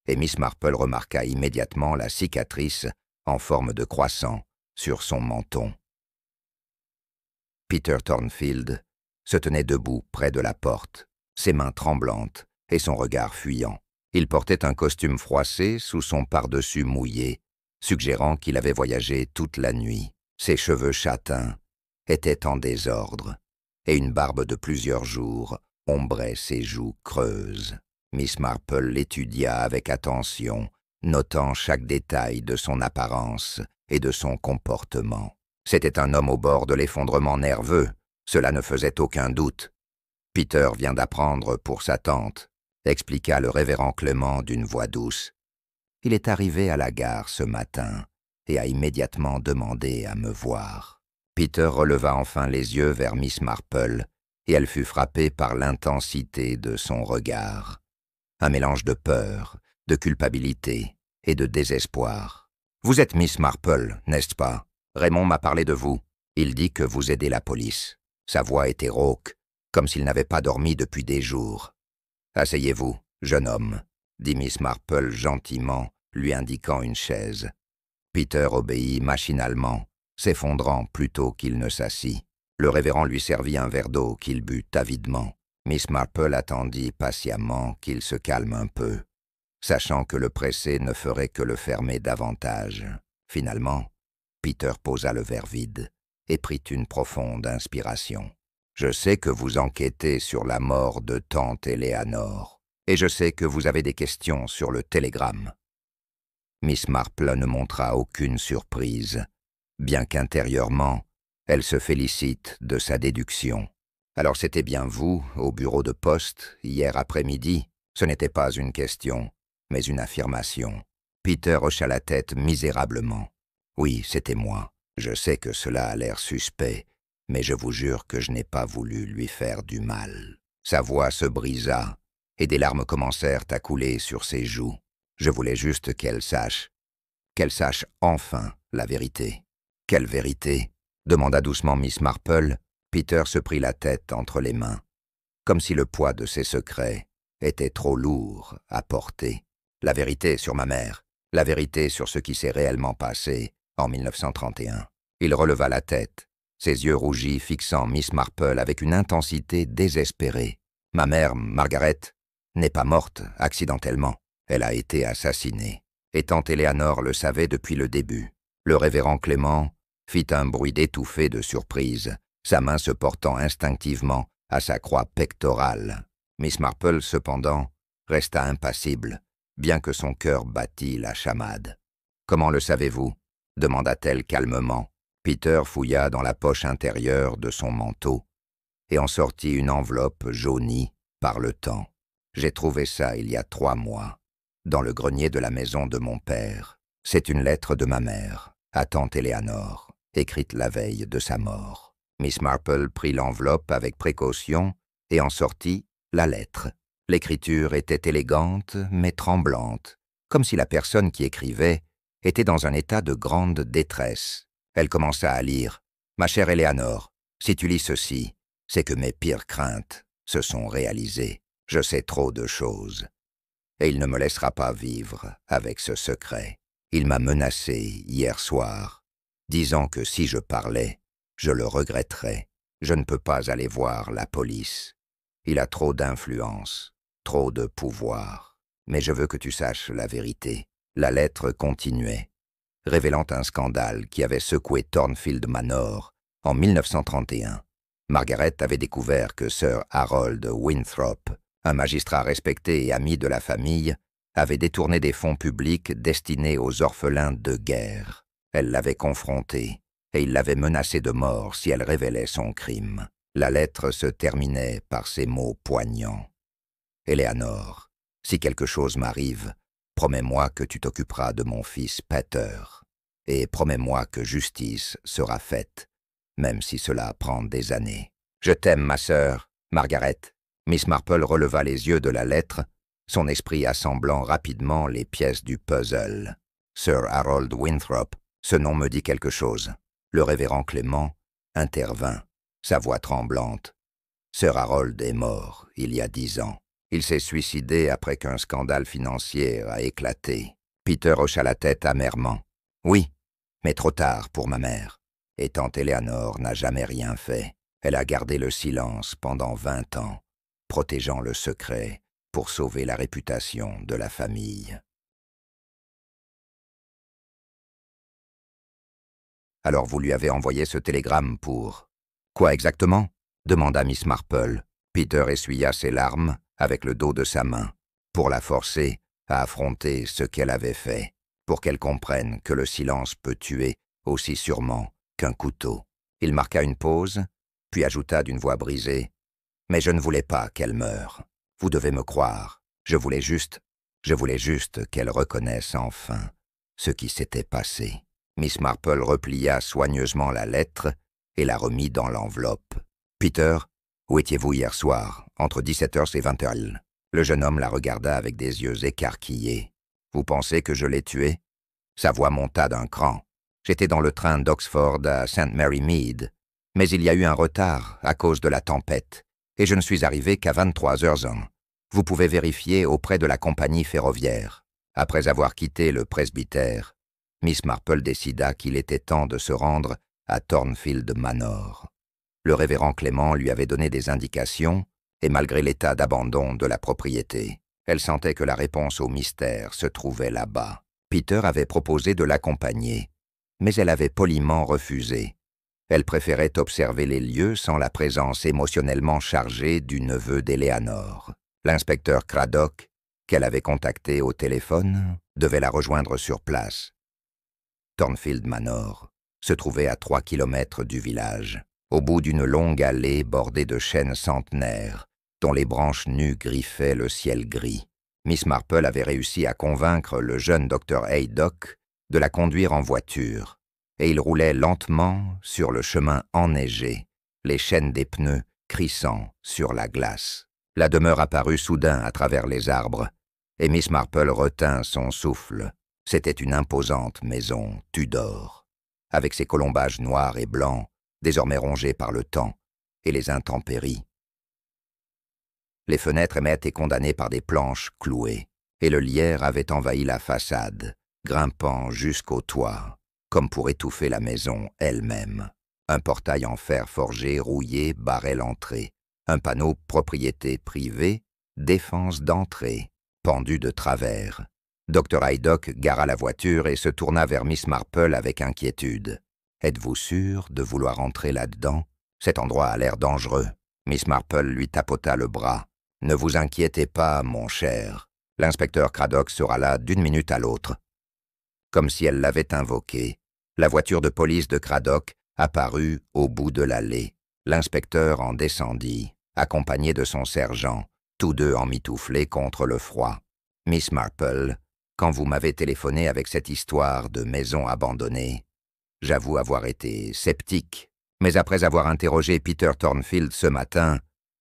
Et Miss Marple remarqua immédiatement la cicatrice en forme de croissant sur son menton. Peter Thornfield se tenait debout près de la porte, ses mains tremblantes et son regard fuyant. Il portait un costume froissé sous son pardessus mouillé, suggérant qu'il avait voyagé toute la nuit. Ses cheveux châtains étaient en désordre, et une barbe de plusieurs jours ombrait ses joues creuses. Miss Marple l'étudia avec attention, notant chaque détail de son apparence et de son comportement. C'était un homme au bord de l'effondrement nerveux, cela ne faisait aucun doute. Peter vient d'apprendre pour sa tante, expliqua le révérend Clément d'une voix douce. Il est arrivé à la gare ce matin et a immédiatement demandé à me voir. Peter releva enfin les yeux vers Miss Marple et elle fut frappée par l'intensité de son regard. Un mélange de peur, de culpabilité et de désespoir. « Vous êtes Miss Marple, n'est-ce pas? Raymond m'a parlé de vous. Il dit que vous aidez la police. » Sa voix était rauque, comme s'il n'avait pas dormi depuis des jours. « Asseyez-vous, jeune homme, » dit Miss Marple gentiment, lui indiquant une chaise. Peter obéit machinalement, s'effondrant plutôt qu'il ne s'assit. Le révérend lui servit un verre d'eau qu'il but avidement. Miss Marple attendit patiemment qu'il se calme un peu, sachant que le presser ne ferait que le fermer davantage. Finalement, Peter posa le verre vide et prit une profonde inspiration. « Je sais que vous enquêtez sur la mort de tante Éléanore, et je sais que vous avez des questions sur le télégramme. » Miss Marple ne montra aucune surprise, bien qu'intérieurement, elle se félicite de sa déduction. « Alors c'était bien vous, au bureau de poste, hier après-midi ?» Ce n'était pas une question, mais une affirmation. Peter hocha la tête misérablement. « Oui, c'était moi. Je sais que cela a l'air suspect, mais je vous jure que je n'ai pas voulu lui faire du mal. » Sa voix se brisa, et des larmes commencèrent à couler sur ses joues. Je voulais juste qu'elle sache enfin la vérité. « Quelle vérité ?» demanda doucement Miss Marple. Peter se prit la tête entre les mains, comme si le poids de ses secrets était trop lourd à porter. La vérité sur ma mère, la vérité sur ce qui s'est réellement passé en 1931. Il releva la tête, ses yeux rougis fixant Miss Marple avec une intensité désespérée. Ma mère, Margaret, n'est pas morte accidentellement. Elle a été assassinée. Et tante Éléanore le savait depuis le début. Le révérend Clément fit un bruit d'étouffé de surprise, sa main se portant instinctivement à sa croix pectorale. Miss Marple, cependant, resta impassible, bien que son cœur battît la chamade. « Comment le savez-vous » demanda-t-elle calmement. Peter fouilla dans la poche intérieure de son manteau et en sortit une enveloppe jaunie par le temps. « J'ai trouvé ça il y a 3 mois, dans le grenier de la maison de mon père. C'est une lettre de ma mère, à tante Éléanore, écrite la veille de sa mort. » Miss Marple prit l'enveloppe avec précaution et en sortit la lettre. L'écriture était élégante mais tremblante, comme si la personne qui écrivait était dans un état de grande détresse. Elle commença à lire. « Ma chère Éléanore, si tu lis ceci, c'est que mes pires craintes se sont réalisées. Je sais trop de choses. Et il ne me laissera pas vivre avec ce secret. Il m'a menacé hier soir, disant que si je parlais, je le regretterais. Je ne peux pas aller voir la police. Il a trop d'influence, trop de pouvoir. Mais je veux que tu saches la vérité. » La lettre continuait, révélant un scandale qui avait secoué Thornfield Manor en 1931. Margaret avait découvert que Sir Harold Winthrop, un magistrat respecté et ami de la famille, avait détourné des fonds publics destinés aux orphelins de guerre. Elle l'avait confronté et il l'avait menacé de mort si elle révélait son crime. La lettre se terminait par ces mots poignants. « Éléanore, si quelque chose m'arrive, promets-moi que tu t'occuperas de mon fils Peter, et promets-moi que justice sera faite, même si cela prend des années. Je t'aime, ma sœur, Margaret. » Miss Marple releva les yeux de la lettre, son esprit assemblant rapidement les pièces du puzzle. Sir Harold Winthrop, ce nom me dit quelque chose. Le révérend Clément intervint, sa voix tremblante. « Sir Harold est mort il y a 10 ans. Il s'est suicidé après qu'un scandale financier a éclaté. » Peter hocha la tête amèrement. « Oui, mais trop tard pour ma mère. Et tante Éléanore n'a jamais rien fait. Elle a gardé le silence pendant 20 ans, protégeant le secret pour sauver la réputation de la famille. » « Alors vous lui avez envoyé ce télégramme pour... » « Quoi exactement ?» demanda Miss Marple. Peter essuya ses larmes avec le dos de sa main, pour la forcer à affronter ce qu'elle avait fait, pour qu'elle comprenne que le silence peut tuer aussi sûrement qu'un couteau. Il marqua une pause, puis ajouta d'une voix brisée, « Mais je ne voulais pas qu'elle meure. Vous devez me croire. Je voulais juste qu'elle reconnaisse enfin ce qui s'était passé. » Miss Marple replia soigneusement la lettre et la remit dans l'enveloppe. « Peter, où étiez-vous hier soir, entre 17h et 20h ?» Le jeune homme la regarda avec des yeux écarquillés. « Vous pensez que je l'ai tué ?» Sa voix monta d'un cran. « J'étais dans le train d'Oxford à St. Mary Mead, mais il y a eu un retard à cause de la tempête, et je ne suis arrivé qu'à 23h01. Vous pouvez vérifier auprès de la compagnie ferroviaire. » Après avoir quitté le presbytère, Miss Marple décida qu'il était temps de se rendre à Thornfield Manor. Le révérend Clément lui avait donné des indications, et malgré l'état d'abandon de la propriété, elle sentait que la réponse au mystère se trouvait là-bas. Peter avait proposé de l'accompagner, mais elle avait poliment refusé. Elle préférait observer les lieux sans la présence émotionnellement chargée du neveu d'Éléanore. L'inspecteur Craddock, qu'elle avait contacté au téléphone, devait la rejoindre sur place. Thornfield Manor se trouvait à 3 kilomètres du village, au bout d'une longue allée bordée de chênes centenaires, dont les branches nues griffaient le ciel gris. Miss Marple avait réussi à convaincre le jeune Dr. Haydock de la conduire en voiture, et il roulait lentement sur le chemin enneigé, les chaînes des pneus crissant sur la glace. La demeure apparut soudain à travers les arbres, et Miss Marple retint son souffle. C'était une imposante maison Tudor, avec ses colombages noirs et blancs désormais rongé par le temps et les intempéries. Les fenêtres aimaient et condamnées par des planches clouées, et le lierre avait envahi la façade, grimpant jusqu'au toit, comme pour étouffer la maison elle-même. Un portail en fer forgé rouillé barrait l'entrée. Un panneau « Propriété privée, défense d'entrée » pendu de travers. Dr. Haydock gara la voiture et se tourna vers Miss Marple avec inquiétude. « Êtes-vous sûr de vouloir entrer là-dedans? Cet endroit a l'air dangereux. » Miss Marple lui tapota le bras. « Ne vous inquiétez pas, mon cher. L'inspecteur Craddock sera là d'une minute à l'autre. » Comme si elle l'avait invoqué, la voiture de police de Craddock apparut au bout de l'allée. L'inspecteur en descendit, accompagné de son sergent, tous deux emmitouflés contre le froid. « Miss Marple, quand vous m'avez téléphoné avec cette histoire de maison abandonnée, j'avoue avoir été sceptique, mais après avoir interrogé Peter Thornfield ce matin,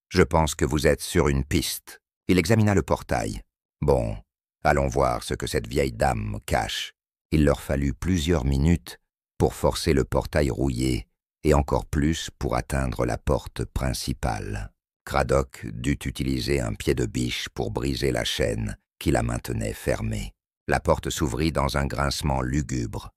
je pense que vous êtes sur une piste. » Il examina le portail. « Bon, allons voir ce que cette vieille dame cache. » Il leur fallut plusieurs minutes pour forcer le portail rouillé et encore plus pour atteindre la porte principale. Craddock dut utiliser un pied de biche pour briser la chaîne qui la maintenait fermée. La porte s'ouvrit dans un grincement lugubre,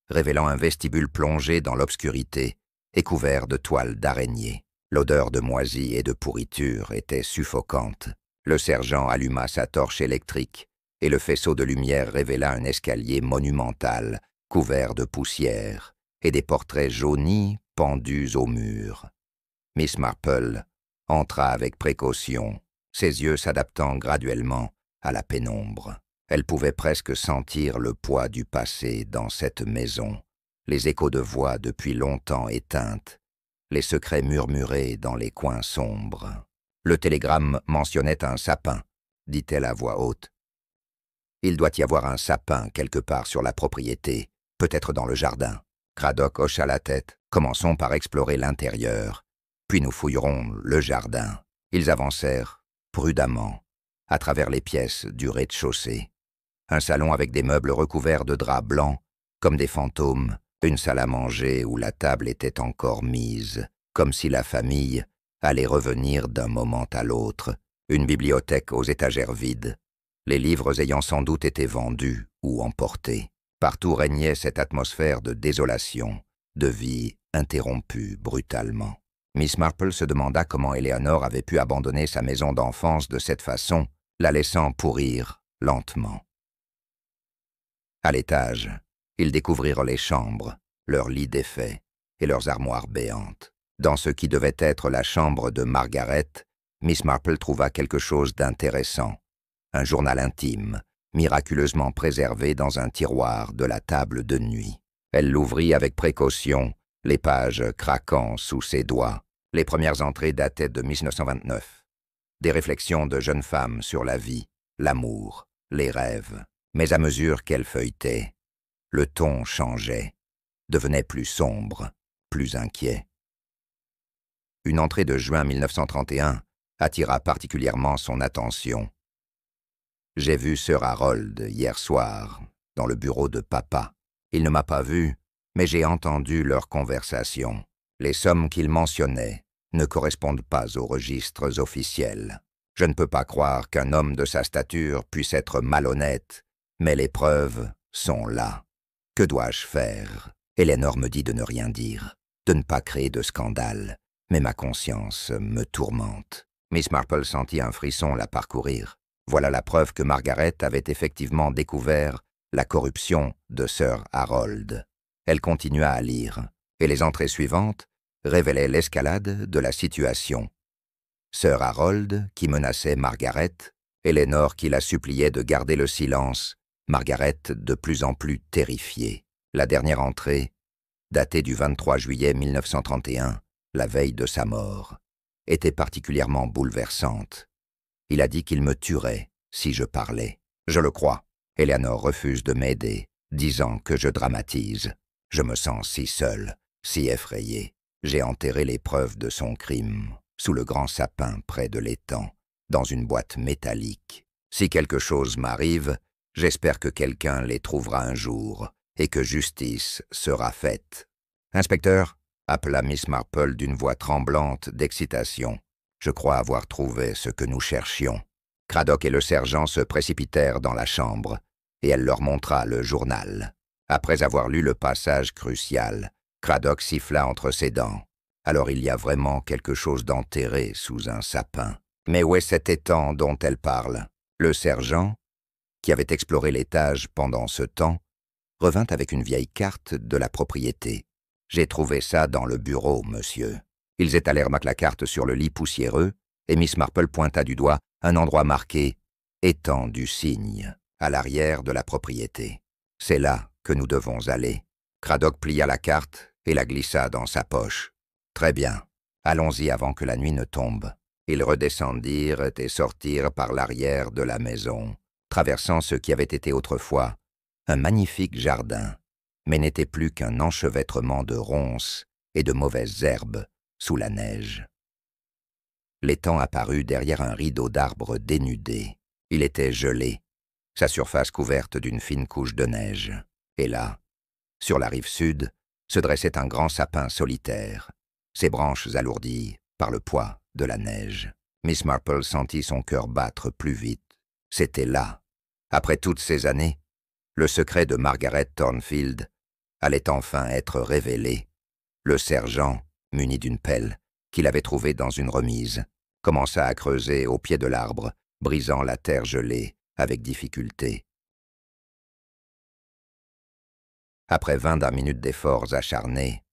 révélant un vestibule plongé dans l'obscurité et couvert de toiles d'araignée. L'odeur de moisie et de pourriture était suffocante. Le sergent alluma sa torche électrique et le faisceau de lumière révéla un escalier monumental, couvert de poussière, et des portraits jaunis pendus au mur. Miss Marple entra avec précaution, ses yeux s'adaptant graduellement à la pénombre. Elle pouvait presque sentir le poids du passé dans cette maison, les échos de voix depuis longtemps éteintes, les secrets murmurés dans les coins sombres. Le télégramme mentionnait un sapin, dit-elle à voix haute. Il doit y avoir un sapin quelque part sur la propriété, peut-être dans le jardin. Craddock hocha la tête. Commençons par explorer l'intérieur, puis nous fouillerons le jardin. Ils avancèrent, prudemment, à travers les pièces du rez-de-chaussée. Un salon avec des meubles recouverts de draps blancs, comme des fantômes, une salle à manger où la table était encore mise, comme si la famille allait revenir d'un moment à l'autre, une bibliothèque aux étagères vides, les livres ayant sans doute été vendus ou emportés. Partout régnait cette atmosphère de désolation, de vie interrompue brutalement. Miss Marple se demanda comment Eleanor avait pu abandonner sa maison d'enfance de cette façon, la laissant pourrir lentement. À l'étage, ils découvrirent les chambres, leurs lits défaits et leurs armoires béantes. Dans ce qui devait être la chambre de Margaret, Miss Marple trouva quelque chose d'intéressant. Un journal intime, miraculeusement préservé dans un tiroir de la table de nuit. Elle l'ouvrit avec précaution, les pages craquant sous ses doigts. Les premières entrées dataient de 1929. Des réflexions de jeunes femmes sur la vie, l'amour, les rêves. Mais à mesure qu'elle feuilletait, le ton changeait, devenait plus sombre, plus inquiet. Une entrée de juin 1931 attira particulièrement son attention. « J'ai vu Sir Harold hier soir, dans le bureau de papa. Il ne m'a pas vu, mais j'ai entendu leur conversation. Les sommes qu'il mentionnait ne correspondent pas aux registres officiels. Je ne peux pas croire qu'un homme de sa stature puisse être malhonnête, mais les preuves sont là. Que dois-je faire? Eleanor me dit de ne rien dire, de ne pas créer de scandale, mais ma conscience me tourmente. » Miss Marple sentit un frisson la parcourir. Voilà la preuve que Margaret avait effectivement découvert la corruption de Sir Harold. Elle continua à lire, et les entrées suivantes révélaient l'escalade de la situation. Sir Harold qui menaçait Margaret, Eleanor qui la suppliait de garder le silence, Margaret de plus en plus terrifiée. La dernière entrée, datée du 23 juillet 1931, la veille de sa mort, était particulièrement bouleversante. Il a dit qu'il me tuerait si je parlais. Je le crois. Eleanor refuse de m'aider, disant que je dramatise. Je me sens si seul, si effrayé. J'ai enterré les preuves de son crime sous le grand sapin près de l'étang, dans une boîte métallique. Si quelque chose m'arrive, j'espère que quelqu'un les trouvera un jour et que justice sera faite. « Inspecteur » appela Miss Marple d'une voix tremblante d'excitation. Je crois avoir trouvé ce que nous cherchions. Craddock et le sergent se précipitèrent dans la chambre, et elle leur montra le journal. Après avoir lu le passage crucial, Craddock siffla entre ses dents. Alors il y a vraiment quelque chose d'enterré sous un sapin. Mais où est cet étang dont elle parle? Le sergent, qui avait exploré l'étage pendant ce temps, revint avec une vieille carte de la propriété. « J'ai trouvé ça dans le bureau, monsieur. » Ils étalèrent la carte sur le lit poussiéreux, et Miss Marple pointa du doigt un endroit marqué « Étang du Cygne » à l'arrière de la propriété. « C'est là que nous devons aller. » Craddock plia la carte et la glissa dans sa poche. « Très bien. Allons-y avant que la nuit ne tombe. » Ils redescendirent et sortirent par l'arrière de la maison, traversant ce qui avait été autrefois un magnifique jardin, mais n'était plus qu'un enchevêtrement de ronces et de mauvaises herbes sous la neige. L'étang apparut derrière un rideau d'arbres dénudés. Il était gelé, sa surface couverte d'une fine couche de neige. Et là, sur la rive sud, se dressait un grand sapin solitaire, ses branches alourdies par le poids de la neige. Miss Marple sentit son cœur battre plus vite. C'était là, après toutes ces années, le secret de Margaret Thornfield allait enfin être révélé. Le sergent, muni d'une pelle, qu'il avait trouvée dans une remise, commença à creuser au pied de l'arbre, brisant la terre gelée avec difficulté. Après 20 minutes d'efforts acharnés,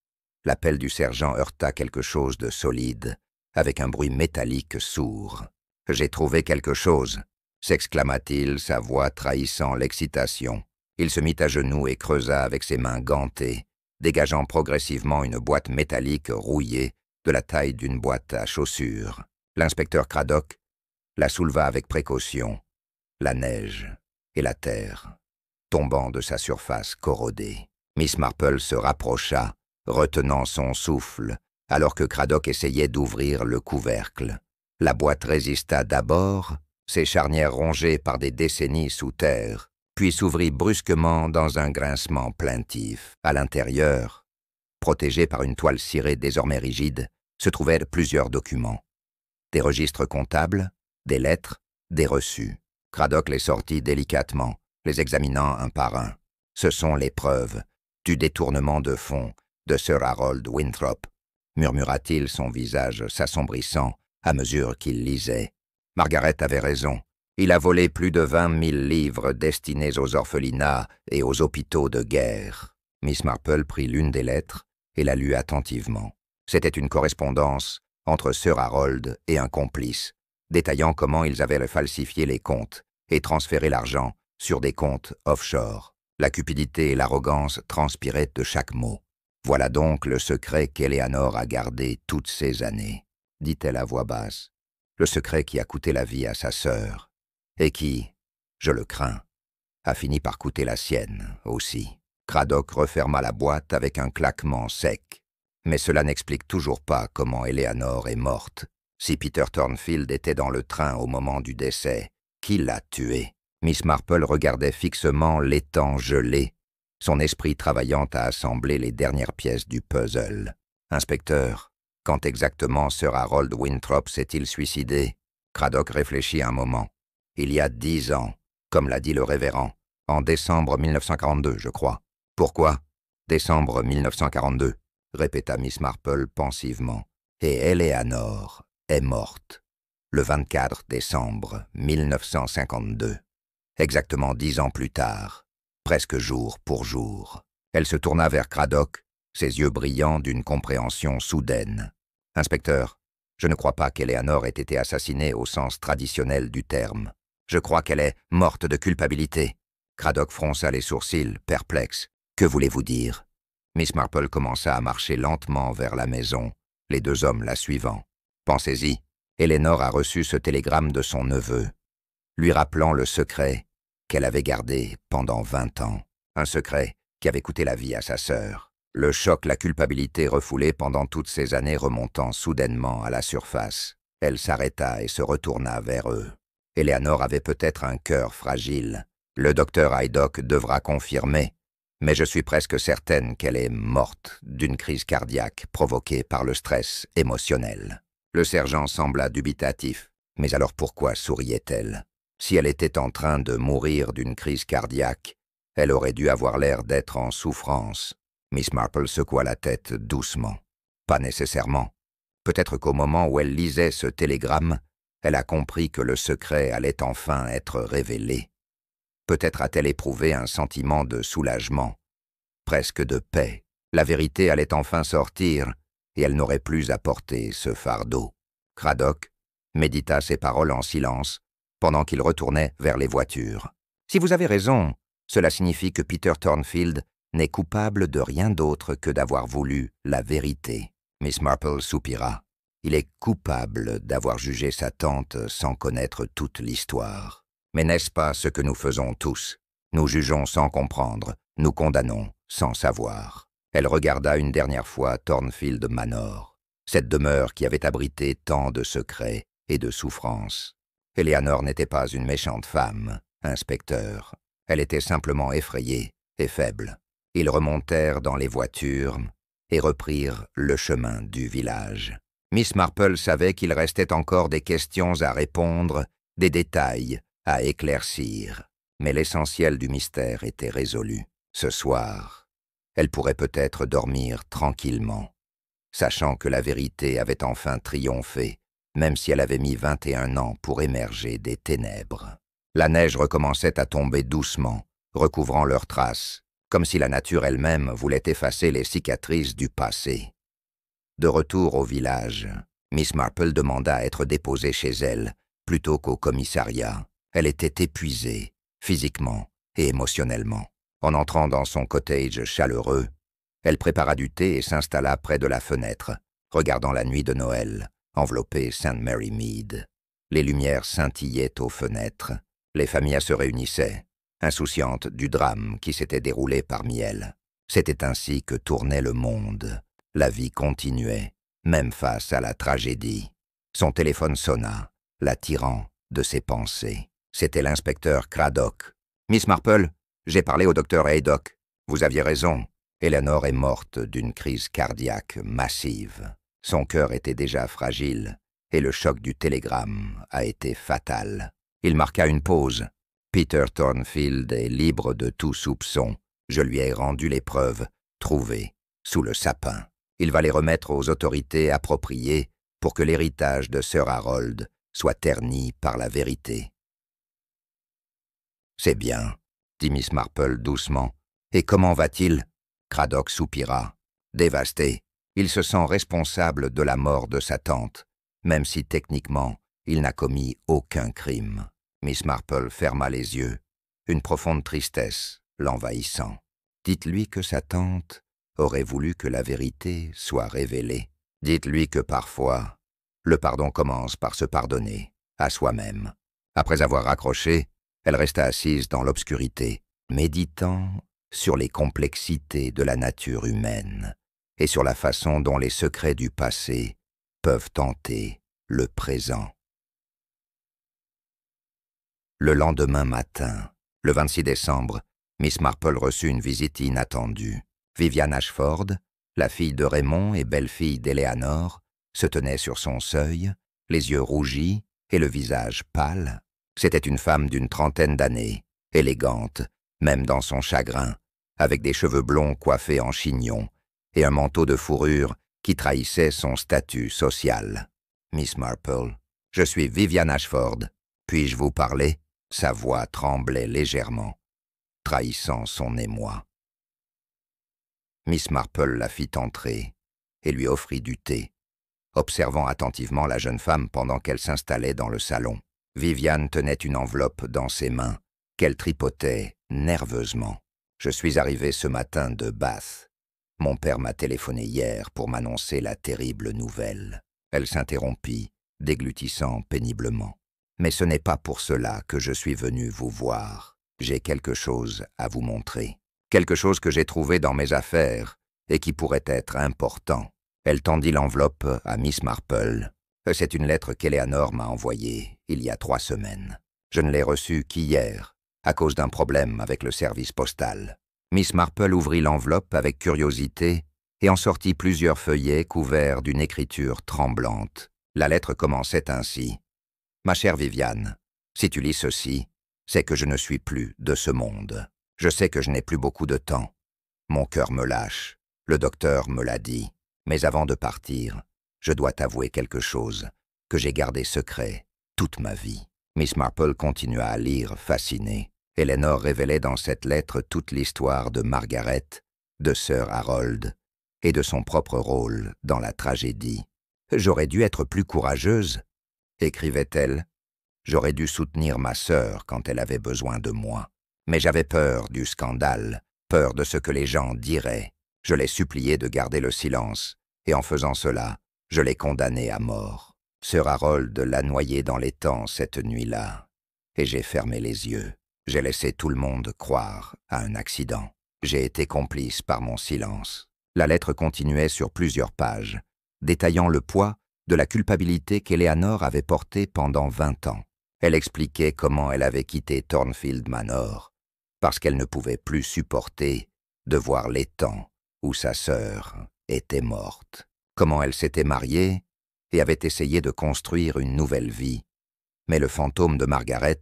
la pelle du sergent heurta quelque chose de solide, avec un bruit métallique sourd. « J'ai trouvé quelque chose !» s'exclama-t-il, sa voix trahissant l'excitation. Il se mit à genoux et creusa avec ses mains gantées, dégageant progressivement une boîte métallique rouillée de la taille d'une boîte à chaussures. L'inspecteur Craddock la souleva avec précaution, la neige et la terre tombant de sa surface corrodée. Miss Marple se rapprocha, retenant son souffle, alors que Craddock essayait d'ouvrir le couvercle. La boîte résista d'abord, ses charnières rongées par des décennies sous terre, puis s'ouvrit brusquement dans un grincement plaintif. À l'intérieur, protégés par une toile cirée désormais rigide, se trouvaient plusieurs documents. Des registres comptables, des lettres, des reçus. Craddock les sortit délicatement, les examinant un par un. Ce sont les preuves du détournement de fonds de Sir Harold Winthrop, murmura-t-il, son visage s'assombrissant à mesure qu'il lisait. Margaret avait raison. Il a volé plus de 20 000 livres destinés aux orphelinats et aux hôpitaux de guerre. Miss Marple prit l'une des lettres et la lut attentivement. C'était une correspondance entre Sir Harold et un complice, détaillant comment ils avaient falsifié les comptes et transféré l'argent sur des comptes offshore. La cupidité et l'arrogance transpiraient de chaque mot. « Voilà donc le secret qu'Eleanor a gardé toutes ces années, » dit-elle à voix basse. « Le secret qui a coûté la vie à sa sœur. Et qui, je le crains, a fini par coûter la sienne aussi. » Craddock referma la boîte avec un claquement sec. Mais cela n'explique toujours pas comment Eleanor est morte. Si Peter Thornfield était dans le train au moment du décès, qui l'a tué? Miss Marple regardait fixement l'étang gelé, son esprit travaillant à assembler les dernières pièces du puzzle. « Inspecteur, quand exactement Sir Harold Winthrop s'est-il suicidé ?» Craddock réfléchit un moment. « Il y a 10 ans, comme l'a dit le révérend, en décembre 1942, je crois. »« Pourquoi ? » ?»« Décembre 1942, » répéta Miss Marple pensivement. « Et Eleanor est morte, le 24 décembre 1952. Exactement 10 ans plus tard, presque jour pour jour. » Elle se tourna vers Craddock, ses yeux brillants d'une compréhension soudaine. « Inspecteur, je ne crois pas qu'Eleanor ait été assassinée au sens traditionnel du terme. Je crois qu'elle est morte de culpabilité. » Craddock fronça les sourcils, perplexe. « Que voulez-vous dire ?» Miss Marple commença à marcher lentement vers la maison, les deux hommes la suivant. « Pensez-y, Eleanor a reçu ce télégramme de son neveu, lui rappelant le secret qu'elle avait gardé pendant 20 ans. Un secret qui avait coûté la vie à sa sœur. Le choc, la culpabilité refoulée pendant toutes ces années remontant soudainement à la surface. Elle s'arrêta et se retourna vers eux. Eleanor avait peut-être un cœur fragile. Le docteur Haydock devra confirmer. Mais je suis presque certaine qu'elle est morte d'une crise cardiaque provoquée par le stress émotionnel. Le sergent sembla dubitatif. Mais alors pourquoi souriait-elle? Si elle était en train de mourir d'une crise cardiaque, elle aurait dû avoir l'air d'être en souffrance. Miss Marple secoua la tête doucement. Pas nécessairement. Peut-être qu'au moment où elle lisait ce télégramme, elle a compris que le secret allait enfin être révélé. Peut-être a-t-elle éprouvé un sentiment de soulagement, presque de paix. La vérité allait enfin sortir, et elle n'aurait plus à porter ce fardeau. Craddock médita ces paroles en silence, pendant qu'il retournait vers les voitures. « Si vous avez raison, cela signifie que Peter Thornfield n'est coupable de rien d'autre que d'avoir voulu la vérité. » Miss Marple soupira. « Il est coupable d'avoir jugé sa tante sans connaître toute l'histoire. Mais n'est-ce pas ce que nous faisons tous? Nous jugeons sans comprendre, nous condamnons sans savoir. » Elle regarda une dernière fois Thornfield Manor, cette demeure qui avait abrité tant de secrets et de souffrances. Eleanor n'était pas une méchante femme, inspecteur. Elle était simplement effrayée et faible. Ils remontèrent dans les voitures et reprirent le chemin du village. Miss Marple savait qu'il restait encore des questions à répondre, des détails à éclaircir. Mais l'essentiel du mystère était résolu. Ce soir, elle pourrait peut-être dormir tranquillement, sachant que la vérité avait enfin triomphé, même si elle avait mis 21 ans pour émerger des ténèbres. La neige recommençait à tomber doucement, recouvrant leurs traces, comme si la nature elle-même voulait effacer les cicatrices du passé. De retour au village, Miss Marple demanda à être déposée chez elle, plutôt qu'au commissariat. Elle était épuisée, physiquement et émotionnellement. En entrant dans son cottage chaleureux, elle prépara du thé et s'installa près de la fenêtre, regardant la nuit de Noël, enveloppée St. Mary Mead. Les lumières scintillaient aux fenêtres. Les familles se réunissaient, insouciantes du drame qui s'était déroulé parmi elles. C'était ainsi que tournait le monde. La vie continuait, même face à la tragédie. Son téléphone sonna, l'attirant de ses pensées. C'était l'inspecteur Craddock. « Miss Marple, j'ai parlé au docteur Haydock. Vous aviez raison. Eleanor est morte d'une crise cardiaque massive. Son cœur était déjà fragile, et le choc du télégramme a été fatal. » Il marqua une pause. « Peter Thornfield est libre de tout soupçon. Je lui ai rendu les preuves, trouvées, sous le sapin. Il va les remettre aux autorités appropriées pour que l'héritage de Sir Harold soit terni par la vérité. » « C'est bien, » dit Miss Marple doucement. « Et comment va-t-il » Craddock soupira. Dévasté, il se sent responsable de la mort de sa tante, même si techniquement, il n'a commis aucun crime. Miss Marple ferma les yeux, une profonde tristesse l'envahissant. Dites-lui que sa tante aurait voulu que la vérité soit révélée. Dites-lui que parfois, le pardon commence par se pardonner à soi-même. Après avoir raccroché, elle resta assise dans l'obscurité, méditant sur les complexités de la nature humaine et sur la façon dont les secrets du passé peuvent hanter le présent. Le lendemain matin, le 26 décembre, Miss Marple reçut une visite inattendue. Vivian Ashford, la fille de Raymond et belle-fille d'Eleanor, se tenait sur son seuil, les yeux rougis et le visage pâle. C'était une femme d'une trentaine d'années, élégante, même dans son chagrin, avec des cheveux blonds coiffés en chignon et un manteau de fourrure qui trahissait son statut social. « Miss Marple, je suis Vivian Ashford. Puis-je vous parler ?» Sa voix tremblait légèrement, trahissant son émoi. Miss Marple la fit entrer et lui offrit du thé, observant attentivement la jeune femme pendant qu'elle s'installait dans le salon. Vivian tenait une enveloppe dans ses mains, qu'elle tripotait nerveusement. « Je suis arrivée ce matin de Bath. Mon père m'a téléphoné hier pour m'annoncer la terrible nouvelle. » Elle s'interrompit, déglutissant péniblement. « Mais ce n'est pas pour cela que je suis venue vous voir. J'ai quelque chose à vous montrer. Quelque chose que j'ai trouvé dans mes affaires et qui pourrait être important. » Elle tendit l'enveloppe à Miss Marple. « C'est une lettre qu'Eleanor m'a envoyée il y a 3 semaines. Je ne l'ai reçue qu'hier, à cause d'un problème avec le service postal. Miss Marple ouvrit l'enveloppe avec curiosité et en sortit plusieurs feuillets couverts d'une écriture tremblante. La lettre commençait ainsi. « Ma chère Viviane, si tu lis ceci, c'est que je ne suis plus de ce monde. Je sais que je n'ai plus beaucoup de temps. Mon cœur me lâche, le docteur me l'a dit. Mais avant de partir, je dois t'avouer quelque chose que j'ai gardé secret toute ma vie. » Miss Marple continua à lire, fascinée. Eleanor révélait dans cette lettre toute l'histoire de Margaret, de Sir Harold et de son propre rôle dans la tragédie. « J'aurais dû être plus courageuse, » écrivait-elle. « J'aurais dû soutenir ma sœur quand elle avait besoin de moi. Mais j'avais peur du scandale, peur de ce que les gens diraient. Je l'ai supplié de garder le silence, et en faisant cela, je l'ai condamné à mort. Sir Harold l'a noyé dans l'étang cette nuit-là, et j'ai fermé les yeux. J'ai laissé tout le monde croire à un accident. J'ai été complice par mon silence. » La lettre continuait sur plusieurs pages, détaillant le poids de la culpabilité qu'Eleanor avait portée pendant 20 ans. Elle expliquait comment elle avait quitté Thornfield Manor, parce qu'elle ne pouvait plus supporter de voir l'étang où sa sœur était morte. Comment elle s'était mariée et avait essayé de construire une nouvelle vie. Mais le fantôme de Margaret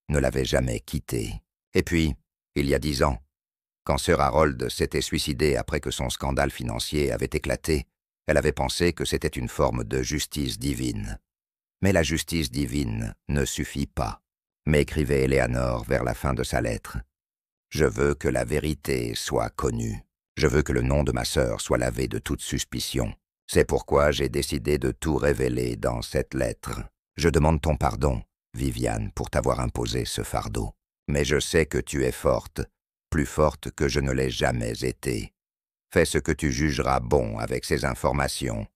ne l'avait jamais quittée. Et puis, il y a 10 ans, quand Sir Harold s'était suicidé après que son scandale financier avait éclaté, elle avait pensé que c'était une forme de justice divine. Mais la justice divine ne suffit pas, m'écrivait Eleanor vers la fin de sa lettre. Je veux que la vérité soit connue. Je veux que le nom de ma sœur soit lavé de toute suspicion. C'est pourquoi j'ai décidé de tout révéler dans cette lettre. Je demande ton pardon, Viviane, pour t'avoir imposé ce fardeau. Mais je sais que tu es forte, plus forte que je ne l'ai jamais été. Fais ce que tu jugeras bon avec ces informations.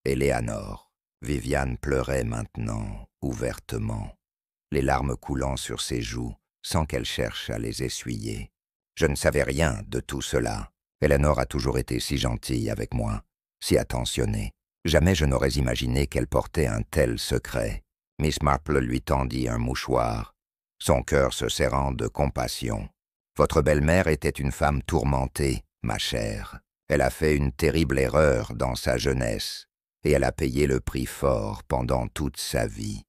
Eleanor. » Viviane pleurait maintenant, ouvertement, les larmes coulant sur ses joues, sans qu'elle cherche à les essuyer. Je ne savais rien de tout cela. Eleanor a toujours été si gentille avec moi, si attentionnée. Jamais je n'aurais imaginé qu'elle portait un tel secret. Miss Marple lui tendit un mouchoir, son cœur se serrant de compassion. « Votre belle-mère était une femme tourmentée, ma chère. Elle a fait une terrible erreur dans sa jeunesse, et elle a payé le prix fort pendant toute sa vie. »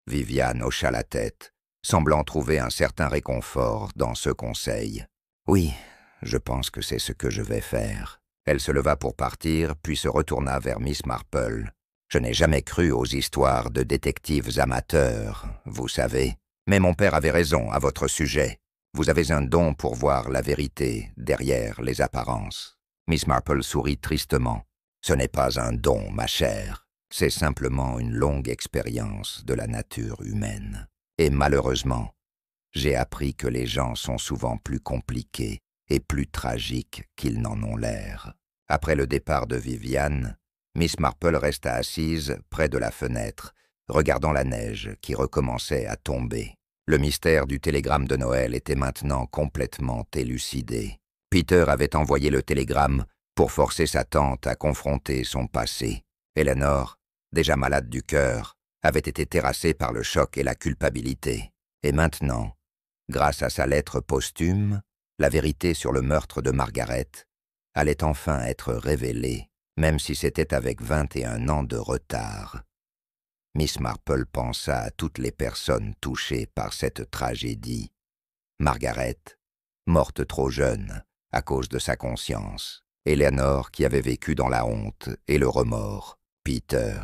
Viviane hocha la tête, semblant trouver un certain réconfort dans ce conseil. « Oui, je pense que c'est ce que je vais faire. » Elle se leva pour partir, puis se retourna vers Miss Marple. « Je n'ai jamais cru aux histoires de détectives amateurs, vous savez. Mais mon père avait raison à votre sujet. Vous avez un don pour voir la vérité derrière les apparences. » Miss Marple sourit tristement. « Ce n'est pas un don, ma chère. C'est simplement une longue expérience de la nature humaine. Et malheureusement, j'ai appris que les gens sont souvent plus compliqués et plus tragiques qu'ils n'en ont l'air. » Après le départ de Viviane, Miss Marple resta assise près de la fenêtre, regardant la neige qui recommençait à tomber. Le mystère du télégramme de Noël était maintenant complètement élucidé. Peter avait envoyé le télégramme pour forcer sa tante à confronter son passé. Eleanor, déjà malade du cœur, avait été terrassée par le choc et la culpabilité. Et maintenant, grâce à sa lettre posthume, la vérité sur le meurtre de Margaret allait enfin être révélée, même si c'était avec 21 ans de retard. Miss Marple pensa à toutes les personnes touchées par cette tragédie. Margaret, morte trop jeune à cause de sa conscience. Eleanor, qui avait vécu dans la honte et le remords. Peter,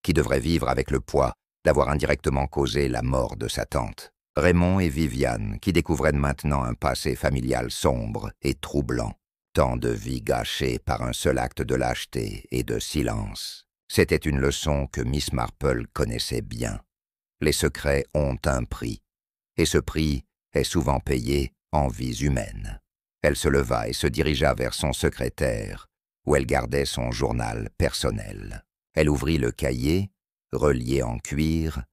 qui devrait vivre avec le poids d'avoir indirectement causé la mort de sa tante. Raymond et Viviane, qui découvraient maintenant un passé familial sombre et troublant. Tant de vies gâchées par un seul acte de lâcheté et de silence. C'était une leçon que Miss Marple connaissait bien. Les secrets ont un prix, et ce prix est souvent payé en vies humaines. Elle se leva et se dirigea vers son secrétaire, où elle gardait son journal personnel. Elle ouvrit le cahier, relié en cuir,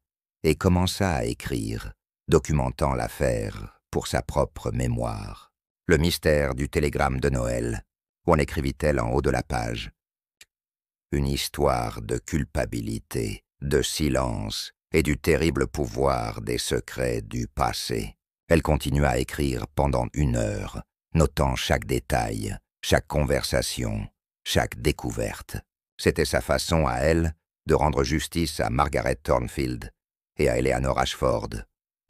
et commença à écrire, documentant l'affaire pour sa propre mémoire. Le mystère du télégramme de Noël, où en écrivit-elle en haut de la page. Une histoire de culpabilité, de silence et du terrible pouvoir des secrets du passé. Elle continua à écrire pendant 1 heure, notant chaque détail, chaque conversation, chaque découverte. C'était sa façon à elle de rendre justice à Margaret Thornfield et à Eleanor Ashford,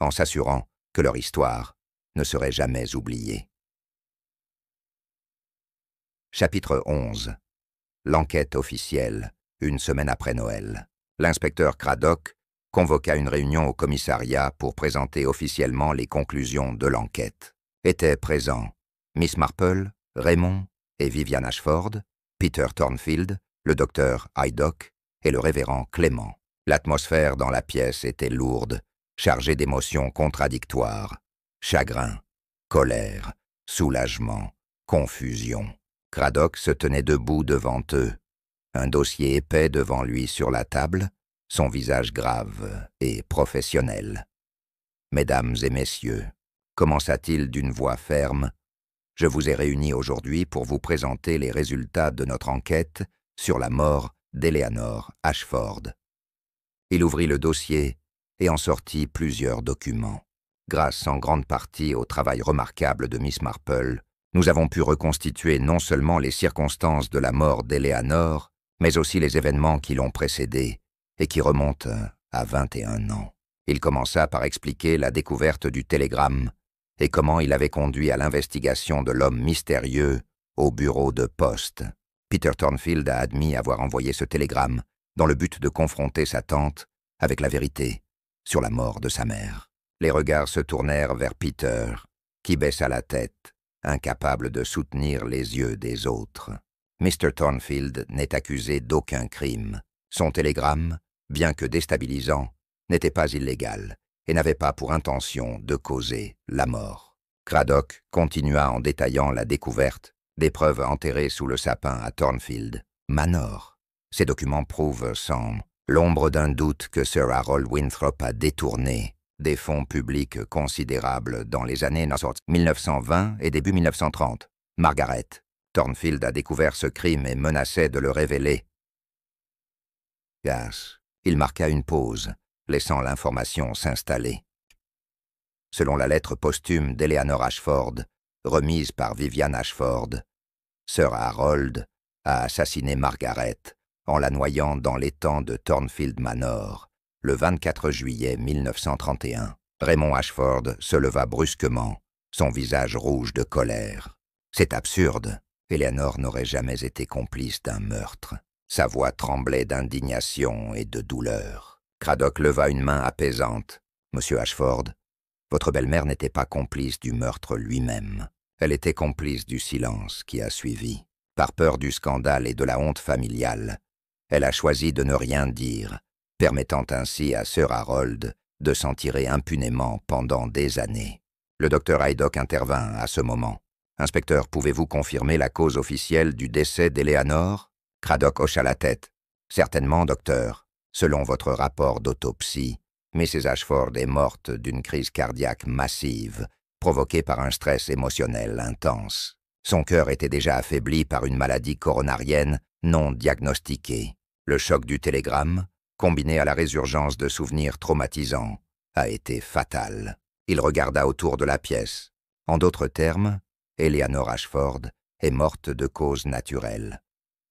en s'assurant que leur histoire ne serait jamais oubliée. Chapitre 11. L'enquête officielle, 1 semaine après Noël. L'inspecteur Craddock convoqua une réunion au commissariat pour présenter officiellement les conclusions de l'enquête. Étaient présents Miss Marple, Raymond et Vivian Ashford, Peter Thornfield, le docteur Haydock et le révérend Clément. L'atmosphère dans la pièce était lourde, chargée d'émotions contradictoires. Chagrin, colère, soulagement, confusion. Craddock se tenait debout devant eux, un dossier épais devant lui sur la table, son visage grave et professionnel. « Mesdames et messieurs, commença-t-il d'une voix ferme, je vous ai réunis aujourd'hui pour vous présenter les résultats de notre enquête sur la mort d'Eleanor Ashford. » Il ouvrit le dossier et en sortit plusieurs documents. Grâce en grande partie au travail remarquable de Miss Marple, nous avons pu reconstituer non seulement les circonstances de la mort d'Eleanor, mais aussi les événements qui l'ont précédée et qui remontent à 21 ans. Il commença par expliquer la découverte du télégramme et comment il avait conduit à l'investigation de l'homme mystérieux au bureau de poste. Peter Thornfield a admis avoir envoyé ce télégramme dans le but de confronter sa tante avec la vérité sur la mort de sa mère. Les regards se tournèrent vers Peter, qui baissa la tête, incapable de soutenir les yeux des autres. Mr. Thornfield n'est accusé d'aucun crime. Son télégramme, bien que déstabilisant, n'était pas illégal et n'avait pas pour intention de causer la mort. Craddock continua en détaillant la découverte des preuves enterrées sous le sapin à Thornfield Manor. Ces documents prouvent sans l'ombre d'un doute que Sir Harold Winthrop a détourné des fonds publics considérables dans les années 1920 et début 1930. Margaret Thornfield a découvert ce crime et menaçait de le révéler. Il marqua une pause, laissant l'information s'installer. Selon la lettre posthume d'Eleanor Ashford, remise par Vivian Ashford, Sir Harold a assassiné Margaret en la noyant dans l'étang de Thornfield Manor, le 24 juillet 1931. Raymond Ashford se leva brusquement, son visage rouge de colère. « C'est absurde. Eleanor n'aurait jamais été complice d'un meurtre. » Sa voix tremblait d'indignation et de douleur. Craddock leva une main apaisante. « Monsieur Ashford, votre belle-mère n'était pas complice du meurtre lui-même. Elle était complice du silence qui a suivi. Par peur du scandale et de la honte familiale, elle a choisi de ne rien dire, permettant ainsi à Sir Harold de s'en tirer impunément pendant des années. » Le docteur Haydock intervint à ce moment. « Inspecteur, pouvez-vous confirmer la cause officielle du décès d'Eleanor » Craddock hocha la tête. « Certainement, docteur. Selon votre rapport d'autopsie, Mrs. Ashford est morte d'une crise cardiaque massive, provoquée par un stress émotionnel intense. Son cœur était déjà affaibli par une maladie coronarienne non diagnostiquée. Le choc du télégramme, combiné à la résurgence de souvenirs traumatisants, a été fatal. » Il regarda autour de la pièce. En d'autres termes, Eleanor Ashford est morte de cause naturelle,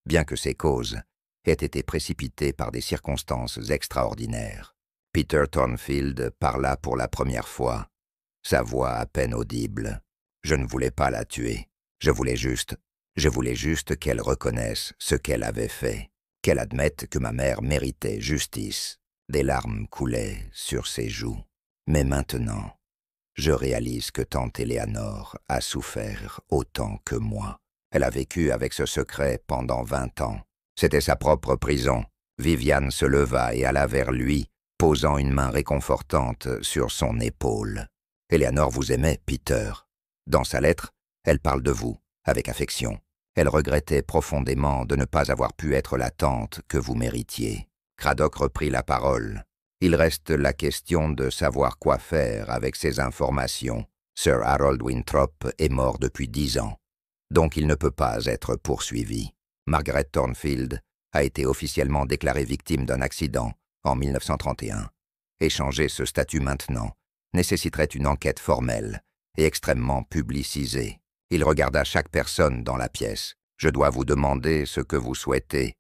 bien que ces causes aient été précipitées par des circonstances extraordinaires. Peter Thornfield parla pour la première fois, sa voix à peine audible. « Je ne voulais pas la tuer. Je voulais juste qu'elle reconnaisse ce qu'elle avait fait, qu'elle admette que ma mère méritait justice. » Des larmes coulaient sur ses joues. « Mais maintenant, je réalise que tante Eleanor a souffert autant que moi. Elle a vécu avec ce secret pendant 20 ans. C'était sa propre prison. » Vivian se leva et alla vers lui, posant une main réconfortante sur son épaule. « Eleanor vous aimait, Peter. Dans sa lettre, elle parle de vous, avec affection. Elle regrettait profondément de ne pas avoir pu être la tante que vous méritiez. » Craddock reprit la parole. « Il reste la question de savoir quoi faire avec ces informations. Sir Harold Winthrop est mort depuis 10 ans, donc il ne peut pas être poursuivi. Margaret Thornfield a été officiellement déclarée victime d'un accident en 1931. Échanger ce statut maintenant nécessiterait une enquête formelle et extrêmement publicisée. Il regarda chaque personne dans la pièce. « Je dois vous demander ce que vous souhaitez. »